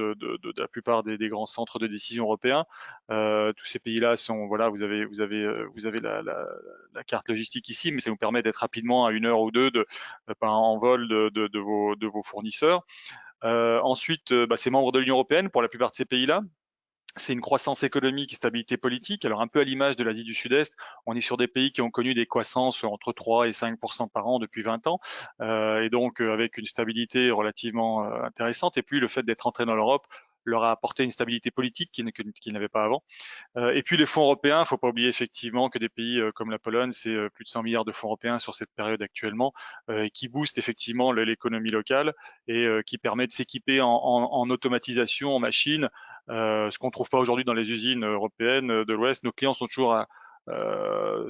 la plupart des grands centres de décision européens. Tous ces pays-là sont, voilà, vous avez la carte logistique ici, mais ça vous permet d'être rapidement à 1 heure ou 2 en vol de vos fournisseurs. Ensuite, c'est membre de l'Union européenne pour la plupart de ces pays-là. C'est une croissance économique et stabilité politique. Alors un peu à l'image de l'Asie du Sud-Est, on est sur des pays qui ont connu des croissances entre 3 et 5% par an depuis 20 ans, et donc avec une stabilité relativement intéressante. Et puis le fait d'être entré dans l'Europe leur a apporté une stabilité politique qu'ils n'avaient pas avant. Et puis les fonds européens, il ne faut pas oublier effectivement que des pays comme la Pologne, c'est plus de 100 milliards de fonds européens sur cette période actuellement, qui boostent effectivement l'économie locale et qui permet de s'équiper en automatisation, en machines, ce qu'on ne trouve pas aujourd'hui dans les usines européennes de l'Ouest. Nos clients sont toujours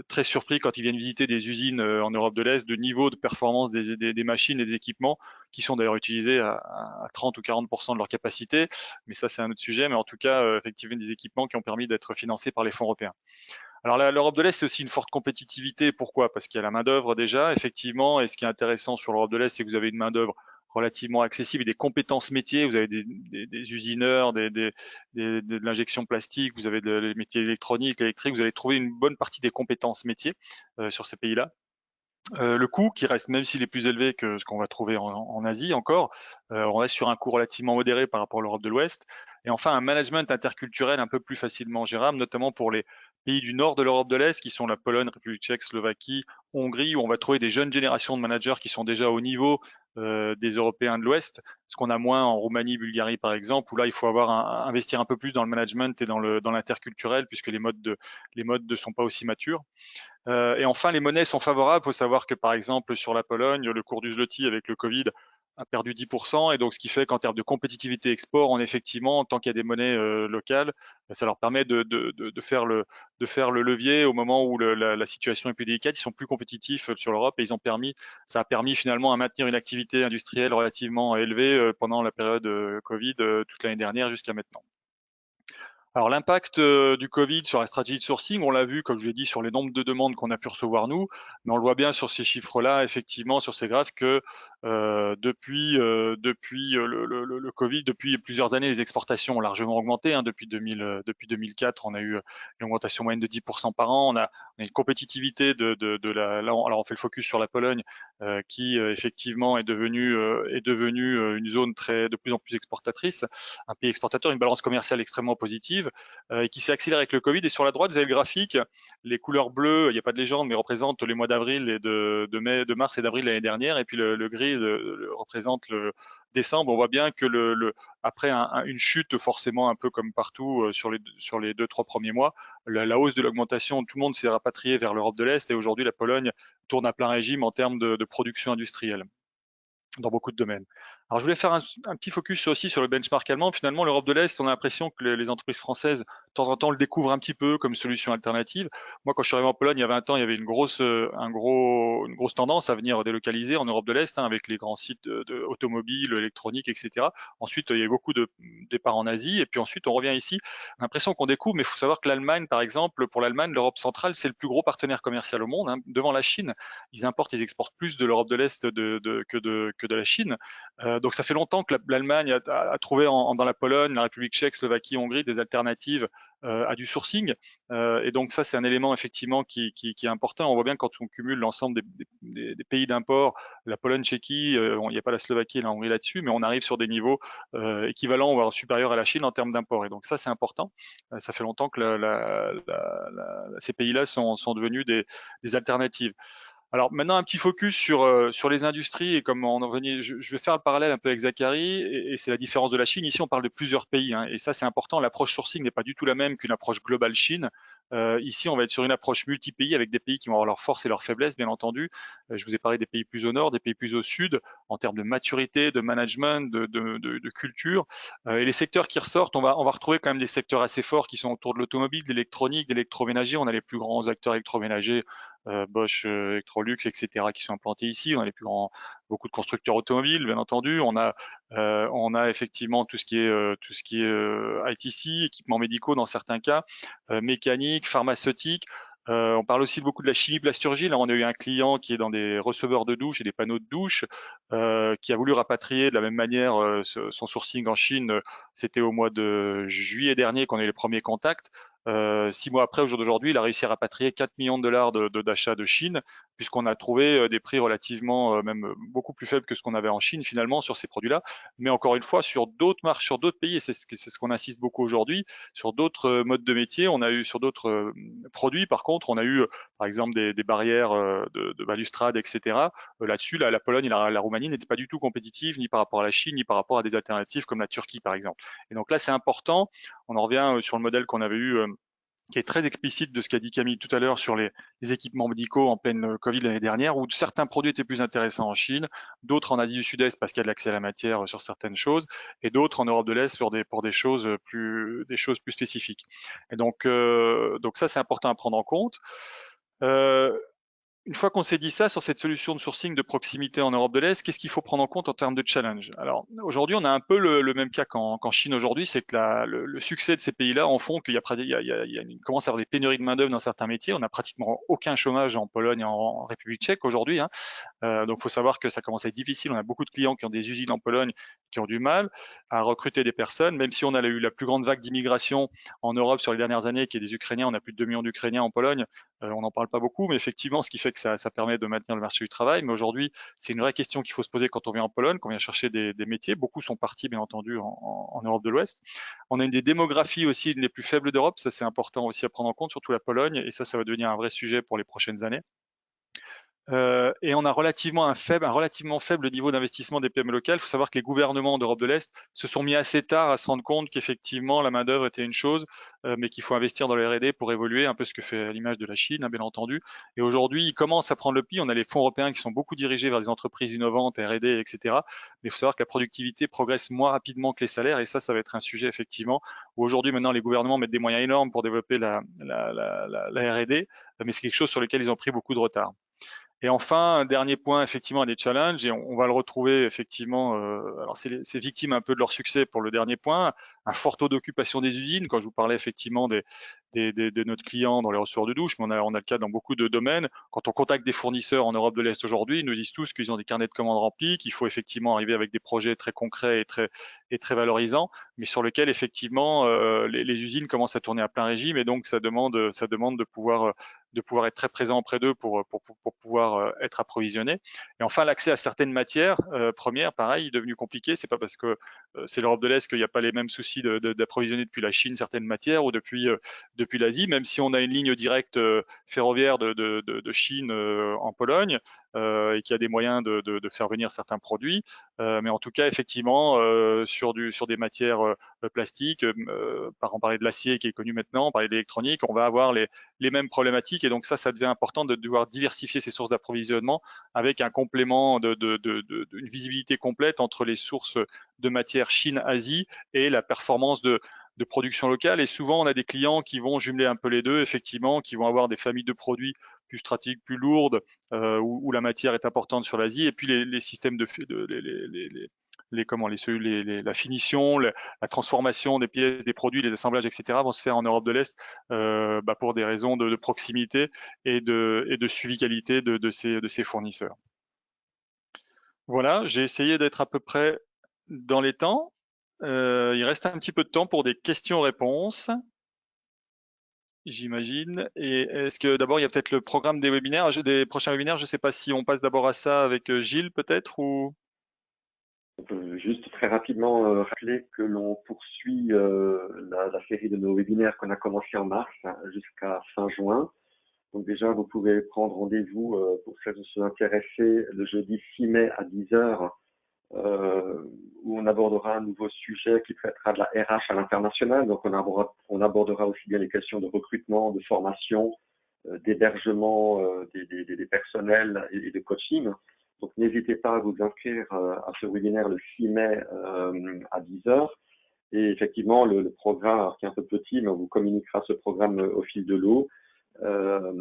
très surpris quand ils viennent visiter des usines en Europe de l'Est de niveau de performance des machines et des équipements qui sont d'ailleurs utilisés à 30 ou 40% de leur capacité. Mais ça, c'est un autre sujet. Mais en tout cas, effectivement, des équipements qui ont permis d'être financés par les fonds européens. Alors l'Europe de l'Est, c'est aussi une forte compétitivité. Pourquoi? Parce qu'il y a la main-d'œuvre déjà, effectivement. Et ce qui est intéressant sur l'Europe de l'Est, c'est que vous avez une main-d'œuvre relativement accessible et des compétences métiers. Vous avez des usineurs, de l'injection plastique, vous avez des métiers électroniques, électriques. Vous allez trouver une bonne partie des compétences métiers sur ces pays-là. Le coût qui reste, même s'il est plus élevé que ce qu'on va trouver en Asie encore, on reste sur un coût relativement modéré par rapport à l'Europe de l'Ouest. Et enfin, un management interculturel un peu plus facilement gérable, notamment pour les pays du nord de l'Europe de l'Est, qui sont la Pologne, République tchèque, Slovaquie, Hongrie, où on va trouver des jeunes générations de managers qui sont déjà au niveau des Européens de l'Ouest, ce qu'on a moins en Roumanie, Bulgarie par exemple, où là il faut investir un peu plus dans le management et dans l'interculturel, puisque les modes ne sont pas aussi matures. Et enfin, les monnaies sont favorables. Il faut savoir que, par exemple, sur la Pologne, le cours du zloty avec le Covid a perdu 10%. Et donc, ce qui fait qu'en termes de compétitivité export, effectivement, tant qu'il y a des monnaies locales, ça leur permet de faire le levier au moment où la situation est plus délicate. Ils sont plus compétitifs sur l'Europe et ça a permis finalement à maintenir une activité industrielle relativement élevée pendant la période Covid toute l'année dernière jusqu'à maintenant. Alors l'impact du Covid sur la stratégie de sourcing, on l'a vu, comme je l'ai dit, sur les nombres de demandes qu'on a pu recevoir nous, mais on le voit bien sur ces chiffres-là, effectivement, sur ces graphes, que depuis le Covid, depuis plusieurs années, les exportations ont largement augmenté. Depuis 2004, on a eu une augmentation moyenne de 10% par an. On a une compétitivité alors on fait le focus sur la Pologne, qui effectivement est devenue une zone de plus en plus exportatrice, un pays exportateur, une balance commerciale extrêmement positive, et qui s'est accéléré avec le Covid. Et sur la droite, vous avez le graphique. Les couleurs bleues, il n'y a pas de légende, mais représentent les mois d'avril et de mars et d'avril l'année dernière. Et puis le gris représente le décembre. On voit bien que après une chute, forcément un peu comme partout sur les 2-3 premiers mois, la hausse de l'augmentation, tout le monde s'est rapatrié vers l'Europe de l'Est. Et aujourd'hui, la Pologne tourne à plein régime en termes de production industrielle dans beaucoup de domaines. Alors, je voulais faire un petit focus aussi sur le benchmark allemand. Finalement, l'Europe de l'Est, on a l'impression que les entreprises françaises, de temps en temps, le découvrent un petit peu comme solution alternative. Moi, quand je suis arrivé en Pologne, il y a 20 ans, il y avait une grosse tendance à venir délocaliser en Europe de l'Est, avec les grands sites automobiles, électroniques, etc. Ensuite, il y a eu beaucoup de départs en Asie. Et puis ensuite, on revient ici. On a l'impression qu'on découvre, mais il faut savoir que l'Allemagne, par exemple, pour l'Allemagne, l'Europe centrale, c'est le plus gros partenaire commercial au monde. Devant la Chine, ils exportent plus de l'Europe de l'Est que de la Chine. Donc ça fait longtemps que l'Allemagne a trouvé dans la Pologne, la République tchèque, Slovaquie, Hongrie des alternatives à du sourcing. Et donc ça, c'est un élément effectivement qui est important. On voit bien quand on cumule l'ensemble des pays d'import, la Pologne, Tchéquie, il n'y a pas la Slovaquie et la Hongrie là-dessus, mais on arrive sur des niveaux équivalents voire supérieurs à la Chine en termes d'import. Et donc ça, c'est important. Ça fait longtemps que ces pays-là sont devenus des alternatives. Alors maintenant, un petit focus sur les industries et comme on en venait, je vais faire un parallèle un peu avec Zachary et c'est la différence de la Chine. Ici, on parle de plusieurs pays et ça, c'est important. L'approche sourcing n'est pas du tout la même qu'une approche globale Chine. Ici, on va être sur une approche multi-pays avec des pays qui vont avoir leurs forces et leurs faiblesses, bien entendu. Je vous ai parlé des pays plus au nord, des pays plus au sud, en termes de maturité, de management, de culture. Et les secteurs qui ressortent, on va retrouver quand même des secteurs assez forts qui sont autour de l'automobile, de l'électronique, d'électroménager. On a les plus grands acteurs électroménagers, Bosch, Electrolux, etc., qui sont implantés ici. On a beaucoup de constructeurs automobiles, bien entendu. On a effectivement tout ce qui est ITC, équipements médicaux dans certains cas, mécanique, pharmaceutique. On parle aussi beaucoup de la chimie plasturgie. Là, on a eu un client qui est dans des receveurs de douche et des panneaux de douche, qui a voulu rapatrier de la même manière son sourcing en Chine. C'était au mois de juillet dernier qu'on a eu les premiers contacts. 6 mois après, au jour d'aujourd'hui, il a réussi à rapatrier 4 millions de dollars d'achats de Chine puisqu'on a trouvé des prix relativement, même beaucoup plus faibles que ce qu'on avait en Chine finalement sur ces produits-là. Mais encore une fois, sur d'autres marches, sur d'autres pays, et c'est ce qu'on insiste beaucoup aujourd'hui, sur d'autres modes de métier, on a eu sur d'autres produits, par contre, on a eu par exemple des barrières de balustrade, etc. Là-dessus, la Pologne et la Roumanie n'étaient pas du tout compétitives, ni par rapport à la Chine, ni par rapport à des alternatives comme la Turquie, par exemple. Et donc là, c'est important. On en revient sur le modèle qu'on avait eu, qui est très explicite de ce qu'a dit Camille tout à l'heure sur les équipements médicaux en pleine Covid l'année dernière, où certains produits étaient plus intéressants en Chine, d'autres en Asie du Sud-Est parce qu'il y a de l'accès à la matière sur certaines choses, et d'autres en Europe de l'Est pour des choses plus spécifiques. Et donc ça, c'est important à prendre en compte. Une fois qu'on s'est dit ça sur cette solution de sourcing de proximité en Europe de l'Est, qu'est-ce qu'il faut prendre en compte en termes de challenge? Alors aujourd'hui, on a un peu le même cas qu'en Chine aujourd'hui, c'est que le succès de ces pays-là en font qu'il y a, commence à avoir des pénuries de main-d'œuvre dans certains métiers. On n'a pratiquement aucun chômage en Pologne et en République tchèque aujourd'hui, hein. Donc, il faut savoir que ça commence à être difficile. On a beaucoup de clients qui ont des usines en Pologne qui ont du mal à recruter des personnes, même si on a eu la plus grande vague d'immigration en Europe sur les dernières années, qui est des Ukrainiens. On a plus de 2 millions d'Ukrainiens en Pologne. On n'en parle pas beaucoup, mais effectivement, ce qui fait que ça permet de maintenir le marché du travail. Mais aujourd'hui, c'est une vraie question qu'il faut se poser quand on vient en Pologne, quand on vient chercher des métiers. Beaucoup sont partis, bien entendu, en Europe de l'Ouest. On a une des démographies aussi les plus faibles d'Europe. Ça, c'est important aussi à prendre en compte, surtout la Pologne. Et ça va devenir un vrai sujet pour les prochaines années. Et on a un relativement faible niveau d'investissement des PME locales. Il faut savoir que les gouvernements d'Europe de l'Est se sont mis assez tard à se rendre compte qu'effectivement la main-d'œuvre était une chose, mais qu'il faut investir dans le R&D pour évoluer, un peu ce que fait à l'image de la Chine, hein, bien entendu. Et aujourd'hui, ils commencent à prendre le pli. On a les fonds européens qui sont beaucoup dirigés vers des entreprises innovantes, R&D, etc. Mais il faut savoir que la productivité progresse moins rapidement que les salaires, et ça va être un sujet effectivement où aujourd'hui, maintenant, les gouvernements mettent des moyens énormes pour développer la R&D, mais c'est quelque chose sur lequel ils ont pris beaucoup de retard. Et enfin, un dernier point, effectivement, des challenges, et on va le retrouver effectivement, alors c'est victime un peu de leur succès pour le dernier point, un fort taux d'occupation des usines, quand je vous parlais effectivement de notre client dans les ressources de douche, mais on a le cas dans beaucoup de domaines. Quand on contacte des fournisseurs en Europe de l'Est aujourd'hui, ils nous disent tous qu'ils ont des carnets de commandes remplis, qu'il faut effectivement arriver avec des projets très concrets et très valorisants, mais sur lesquels effectivement les usines commencent à tourner à plein régime, et donc ça demande de pouvoir être très présent auprès d'eux pour pouvoir être approvisionné. Et enfin, l'accès à certaines matières premières, pareil, est devenu compliqué. C'est pas parce que c'est l'Europe de l'Est qu'il n'y a pas les mêmes soucis d'approvisionner depuis la Chine certaines matières ou depuis l'Asie, même si on a une ligne directe ferroviaire de Chine en Pologne et qu'il y a des moyens de faire venir certains produits. Mais en tout cas, effectivement, sur des matières plastiques, on parlait de l'acier qui est connu maintenant, on parlait de l'électronique, on va avoir les mêmes problématiques, et donc ça devient important de devoir diversifier ses sources d'approvisionnement avec un complément une visibilité complète entre les sources de matière Chine-Asie et la performance de production locale. Et souvent, on a des clients qui vont jumeler un peu les deux, effectivement, qui vont avoir des familles de produits plus stratégiques, plus lourdes, où la matière est importante sur l'Asie, et puis les systèmes la finition, la transformation des pièces, des produits, les assemblages, etc. vont se faire en Europe de l'Est pour des raisons de proximité et de suivi qualité de ces fournisseurs. Voilà, j'ai essayé d'être à peu près dans les temps. Il reste un petit peu de temps pour des questions-réponses, j'imagine. Et est-ce que d'abord, il y a peut-être le programme des webinaires, des prochains webinaires? Je ne sais pas si on passe d'abord à ça avec Gilles, peut-être, ou... On peut juste très rapidement rappeler que l'on poursuit la série de nos webinaires qu'on a commencé en mars jusqu'à fin juin. Donc déjà, vous pouvez prendre rendez-vous pour celles qui sont intéressées le jeudi 6 mai à 10h, où on abordera un nouveau sujet qui traitera de la RH à l'international. Donc on abordera aussi bien les questions de recrutement, de formation, d'hébergement des personnels et de coaching. Donc n'hésitez pas à vous inscrire à ce webinaire le 6 mai à 10h. Et effectivement, le programme, alors qui est un peu petit, mais on vous communiquera ce programme au fil de l'eau, fera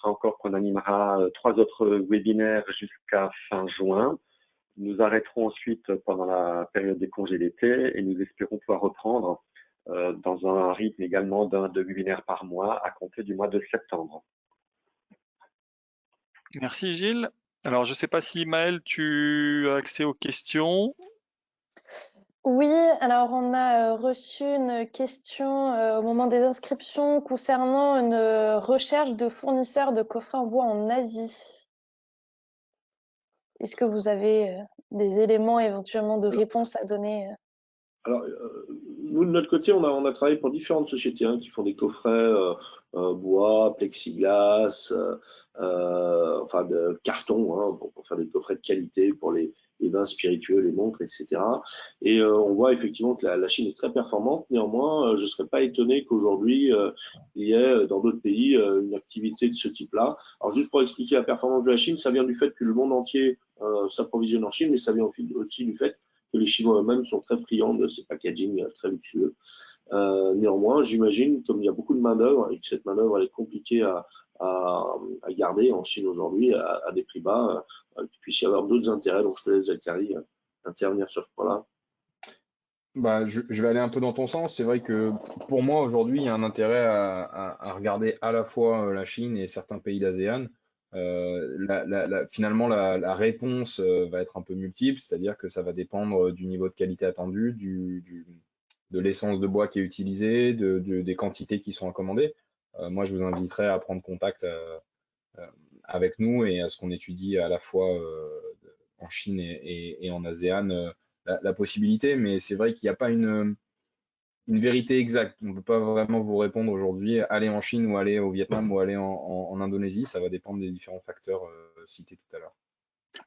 encore qu'on animera 3 autres webinaires jusqu'à fin juin. Nous arrêterons ensuite pendant la période des congés d'été, et nous espérons pouvoir reprendre dans un rythme également de webinaires par mois à compter du mois de septembre. Merci Gilles. Alors, je ne sais pas si Maëlle, tu as accès aux questions. Oui, alors on a reçu une question au moment des inscriptions concernant une recherche de fournisseurs de coffrets en bois en Asie. Est-ce que vous avez des éléments éventuellement de réponse à donner? Alors, nous, de notre côté, on a travaillé pour différentes sociétés qui font des coffrets bois, plexiglas, enfin de carton, pour faire des coffrets de qualité pour les vins spiritueux, les montres, etc. Et on voit effectivement que la Chine est très performante. Néanmoins, je ne serais pas étonné qu'aujourd'hui, il y ait dans d'autres pays une activité de ce type-là. Alors, juste pour expliquer la performance de la Chine, ça vient du fait que le monde entier s'approvisionne en Chine, mais ça vient aussi du fait que les Chinois eux-mêmes sont très friands de ces packaging très luxueux. Néanmoins, j'imagine, comme il y a beaucoup de main-d'œuvre et que cette main-d'œuvre est compliquée à garder en Chine aujourd'hui à des prix bas, qu'il puisse y avoir d'autres intérêts. Donc, je te laisse, Zachary, intervenir sur ce point-là. Bah, je vais aller un peu dans ton sens. C'est vrai que pour moi, aujourd'hui, il y a un intérêt à regarder à la fois la Chine et certains pays d'ASEAN. Finalement, la réponse va être un peu multiple, c'est-à-dire que ça va dépendre du niveau de qualité attendu, de l'essence de bois qui est utilisée, des quantités qui sont recommandées. Moi, je vous inviterai à prendre contact avec nous et à ce qu'on étudie à la fois en Chine et en ASEAN la possibilité, mais c'est vrai qu'il n'y a pas une vérité exacte. On ne peut pas vraiment vous répondre aujourd'hui, aller en Chine ou aller au Vietnam ou aller en Indonésie. Ça va dépendre des différents facteurs cités tout à l'heure.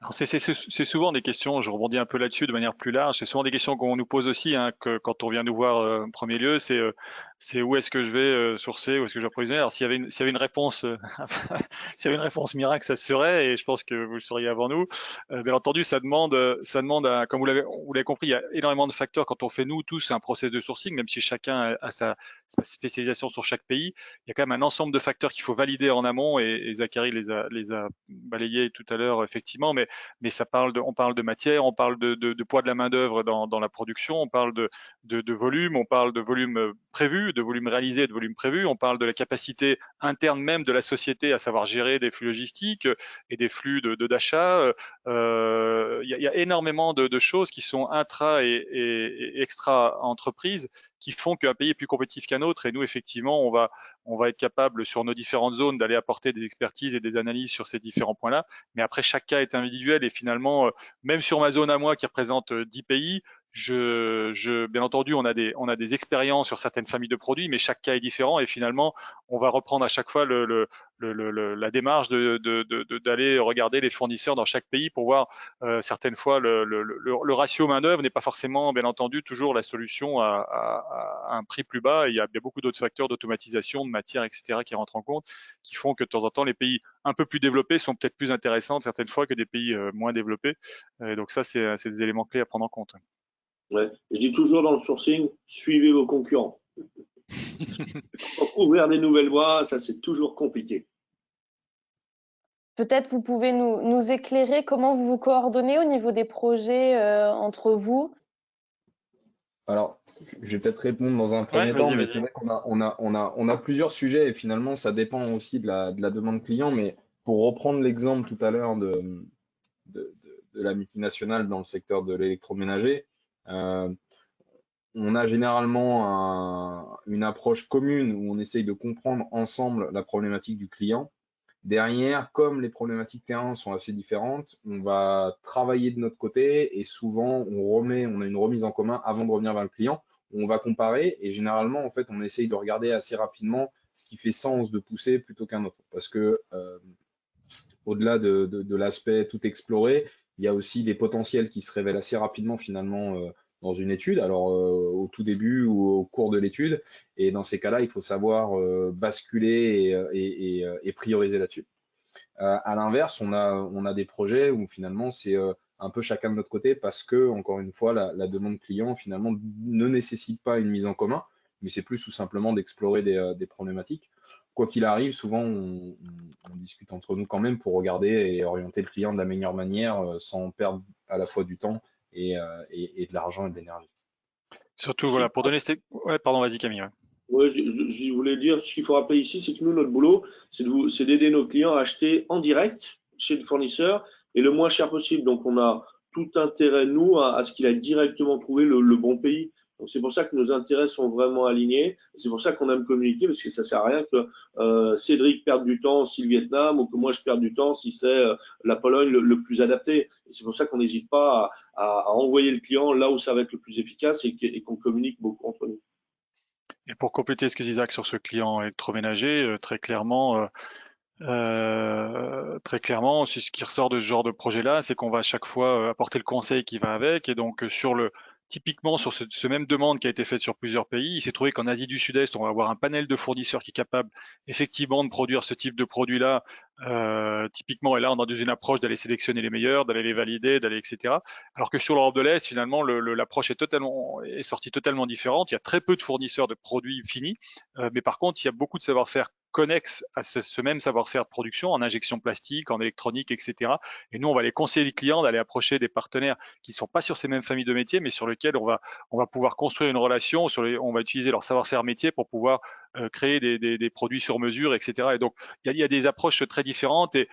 Alors c'est souvent des questions, je rebondis un peu là-dessus de manière plus large, c'est souvent des questions qu'on nous pose aussi que quand on vient nous voir en premier lieu, c'est où est-ce que je vais sourcer, où est-ce que je vais approvisionner. Alors s'il y avait une réponse s'il y avait une réponse miracle, ça se serait, et je pense que vous le sauriez avant nous. Bien entendu, ça demande comme vous l'avez compris, il y a énormément de facteurs quand on fait nous tous un process de sourcing, même si chacun a sa spécialisation sur chaque pays, il y a quand même un ensemble de facteurs qu'il faut valider en amont, et Zachary les a balayés tout à l'heure effectivement, mais on parle de matière, on parle de poids de la main-d'œuvre dans la production, on parle de volume, on parle de volume prévu, de volume réalisé, de volume prévu, on parle de la capacité interne même de la société à savoir gérer des flux logistiques et des flux d'achat. Il y a énormément de choses qui sont intra et extra entreprises qui font qu'un pays est plus compétitif qu'un autre. Et nous, effectivement, on va être capable sur nos différentes zones d'aller apporter des expertises et des analyses sur ces différents points-là. Mais après, chaque cas est individuel, et finalement, même sur ma zone à moi qui représente 10 pays, bien entendu, on a des expériences sur certaines familles de produits, mais chaque cas est différent, et finalement, on va reprendre à chaque fois la démarche d'aller regarder les fournisseurs dans chaque pays pour voir certaines fois le ratio main-d'œuvre n'est pas forcément, bien entendu, toujours la solution à un prix plus bas. Il y a beaucoup d'autres facteurs d'automatisation, de matière, etc., qui rentrent en compte, qui font que de temps en temps, les pays un peu plus développés sont peut-être plus intéressants certaines fois que des pays moins développés. Et donc ça, c'est des éléments clés à prendre en compte. Ouais. Je dis toujours dans le sourcing, suivez vos concurrents. Pour ouvrir des nouvelles voies, ça c'est toujours compliqué. Peut-être vous pouvez nous éclairer comment vous vous coordonnez au niveau des projets entre vous. Alors, je vais peut-être répondre dans un premier temps, mais c'est vrai qu'on a plusieurs sujets, et finalement, ça dépend aussi de la demande client. Mais pour reprendre l'exemple tout à l'heure de la multinationale dans le secteur de l'électroménager, on a généralement une approche commune où on essaye de comprendre ensemble la problématique du client. Derrière, comme les problématiques terrain sont assez différentes, on va travailler de notre côté, et souvent on a une remise en commun avant de revenir vers le client. On va comparer, et généralement, en fait, on essaye de regarder assez rapidement ce qui fait sens de pousser plutôt qu'un autre. Parce que au-delà de l'aspect tout explorer, il y a aussi des potentiels qui se révèlent assez rapidement finalement dans une étude, alors au tout début ou au cours de l'étude. Et dans ces cas-là, il faut savoir basculer et prioriser là-dessus. À l'inverse, on a des projets où finalement c'est un peu chacun de notre côté, parce que, encore une fois, la demande client finalement ne nécessite pas une mise en commun, mais c'est plus tout simplement d'explorer des problématiques. Quoi qu'il arrive, souvent on discute entre nous quand même pour regarder et orienter le client de la meilleure manière sans perdre à la fois du temps et de l'argent et de l'énergie. Surtout, voilà, pour donner Ouais, pardon, vas-y Camille. Ouais. Ouais, je voulais dire, ce qu'il faut rappeler ici, c'est que nous, notre boulot, c'est d'aider nos clients à acheter en direct chez le fournisseur et le moins cher possible. Donc, on a tout intérêt, nous, à ce qu'il ait directement trouvé le bon pays. Donc c'est pour ça que nos intérêts sont vraiment alignés. C'est pour ça qu'on aime communiquer, parce que ça sert à rien que Cédric perde du temps si le Vietnam ou que moi je perde du temps si c'est la Pologne le plus adapté. Et c'est pour ça qu'on n'hésite pas à envoyer le client là où ça va être le plus efficace et qu'on communique beaucoup entre nous. Et pour compléter ce que dit Isaac sur ce client électroménager, très clairement, c'est ce qui ressort de ce genre de projet-là, c'est qu'on va à chaque fois apporter le conseil qui va avec. Et donc, typiquement sur ce même demande qui a été faite sur plusieurs pays, il s'est trouvé qu'en Asie du Sud-Est, on va avoir un panel de fournisseurs qui est capable effectivement de produire ce type de produit-là. Typiquement, et là, on a une approche d'aller sélectionner les meilleurs, d'aller les valider, etc. Alors que sur l'Europe de l'Est, finalement, l'approche est sortie totalement différente. Il y a très peu de fournisseurs de produits finis, mais par contre, il y a beaucoup de savoir-faire connexes à ce même savoir-faire de production en injection plastique, en électronique, etc. Et nous, on va aller conseiller les clients d'aller approcher des partenaires qui ne sont pas sur ces mêmes familles de métiers, mais sur lesquels on va pouvoir construire une relation, on va utiliser leur savoir-faire métier pour pouvoir créer des produits sur mesure, etc. Et donc, il y a des approches très différentes et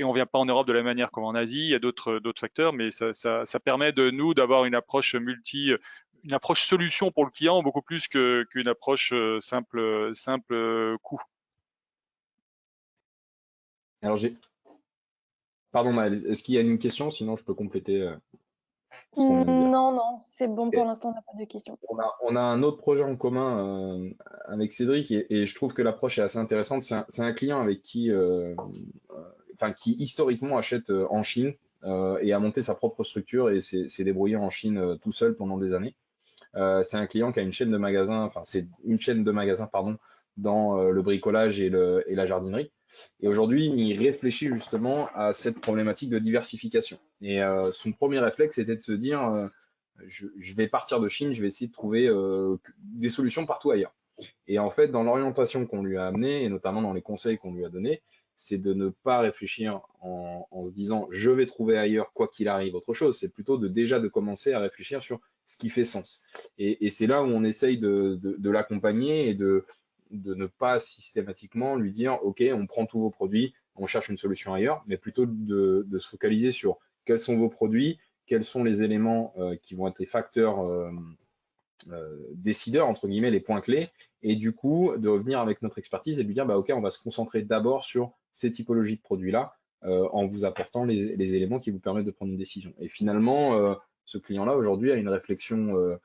on ne vient pas en Europe de la manière comme en Asie, il y a d'autres facteurs, mais ça permet de nous d'avoir une approche une approche solution pour le client beaucoup plus qu'une approche simple coût. Alors, pardon, Maëlle, est-ce qu'il y a une question? Sinon, je peux compléter ce qu'on vient de dire. Non, c'est bon pour Ok. l'instant, on n'a pas de questions. On a un autre projet en commun avec Cédric et je trouve que l'approche est assez intéressante. C'est un client avec qui historiquement achète en Chine et a monté sa propre structure et s'est débrouillé en Chine tout seul pendant des années. C'est un client qui a une chaîne de magasins, c'est une chaîne de magasins, pardon, dans le bricolage et la jardinerie. Et aujourd'hui, il réfléchit justement à cette problématique de diversification. Et son premier réflexe était de se dire, je vais partir de Chine, je vais essayer de trouver des solutions partout ailleurs. Et en fait, dans l'orientation qu'on lui a amenée, et notamment dans les conseils qu'on lui a donnés, c'est de ne pas réfléchir en se disant je vais trouver ailleurs quoi qu'il arrive autre chose. C'est plutôt déjà de commencer à réfléchir sur ce qui fait sens. Et c'est là où on essaye de l'accompagner et de ne pas systématiquement lui dire ok, on prend tous vos produits, on cherche une solution ailleurs, mais plutôt de se focaliser sur quels sont vos produits, quels sont les éléments qui vont être les facteurs décideurs, entre guillemets, les points clés, et du coup, de revenir avec notre expertise et de lui dire, bah, OK, on va se concentrer d'abord sur ces typologies de produits-là, en vous apportant les éléments qui vous permettent de prendre une décision. Et finalement, ce client-là, aujourd'hui, a une réflexion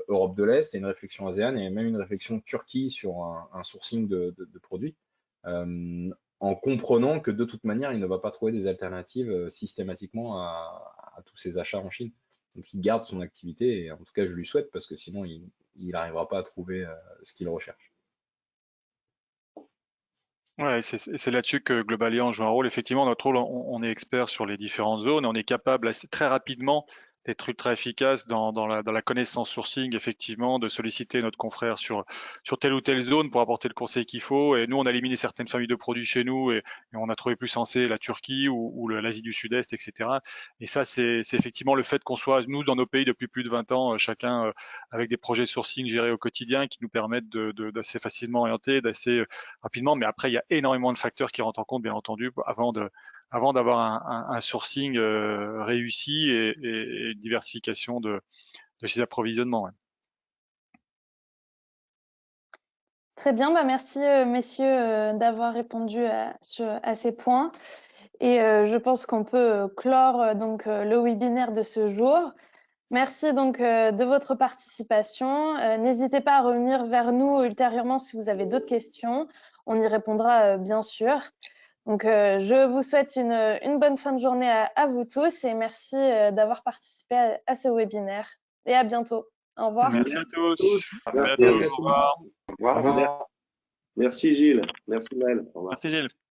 Europe de l'Est, et une réflexion ASEAN, et même une réflexion Turquie sur un sourcing de produits, en comprenant que de toute manière, il ne va pas trouver des alternatives systématiquement à tous ces achats en Chine. Donc il garde son activité, et en tout cas je lui souhaite, parce que sinon il n'arrivera pas à trouver ce qu'il recherche. Ouais, c'est là-dessus que Globalian joue un rôle. Effectivement, notre rôle, on est expert sur les différentes zones, on est capable très rapidement d'être ultra efficace dans la connaissance sourcing, effectivement, de solliciter notre confrère sur telle ou telle zone pour apporter le conseil qu'il faut. Et nous, on a éliminé certaines familles de produits chez nous et on a trouvé plus sensé la Turquie ou l'Asie du Sud-Est, etc. Et ça, c'est effectivement le fait qu'on soit, nous, dans nos pays depuis plus de 20 ans, chacun avec des projets de sourcing gérés au quotidien qui nous permettent d'assez facilement orienter, d'assez rapidement. Mais après, il y a énormément de facteurs qui rentrent en compte, bien entendu, avant d'avoir un sourcing réussi et une diversification de ses approvisionnements. Ouais. Très bien, bah merci messieurs d'avoir répondu à ces points. Et je pense qu'on peut clore donc le webinaire de ce jour. Merci donc de votre participation. N'hésitez pas à revenir vers nous ultérieurement si vous avez d'autres questions. On y répondra bien sûr. Donc je vous souhaite une bonne fin de journée à vous tous et merci d'avoir participé à ce webinaire. Et à bientôt. Au revoir. Merci à tous. Merci à Au tous. revoir. Au revoir. Merci Gilles. Merci Mel. Au revoir. Merci Gilles.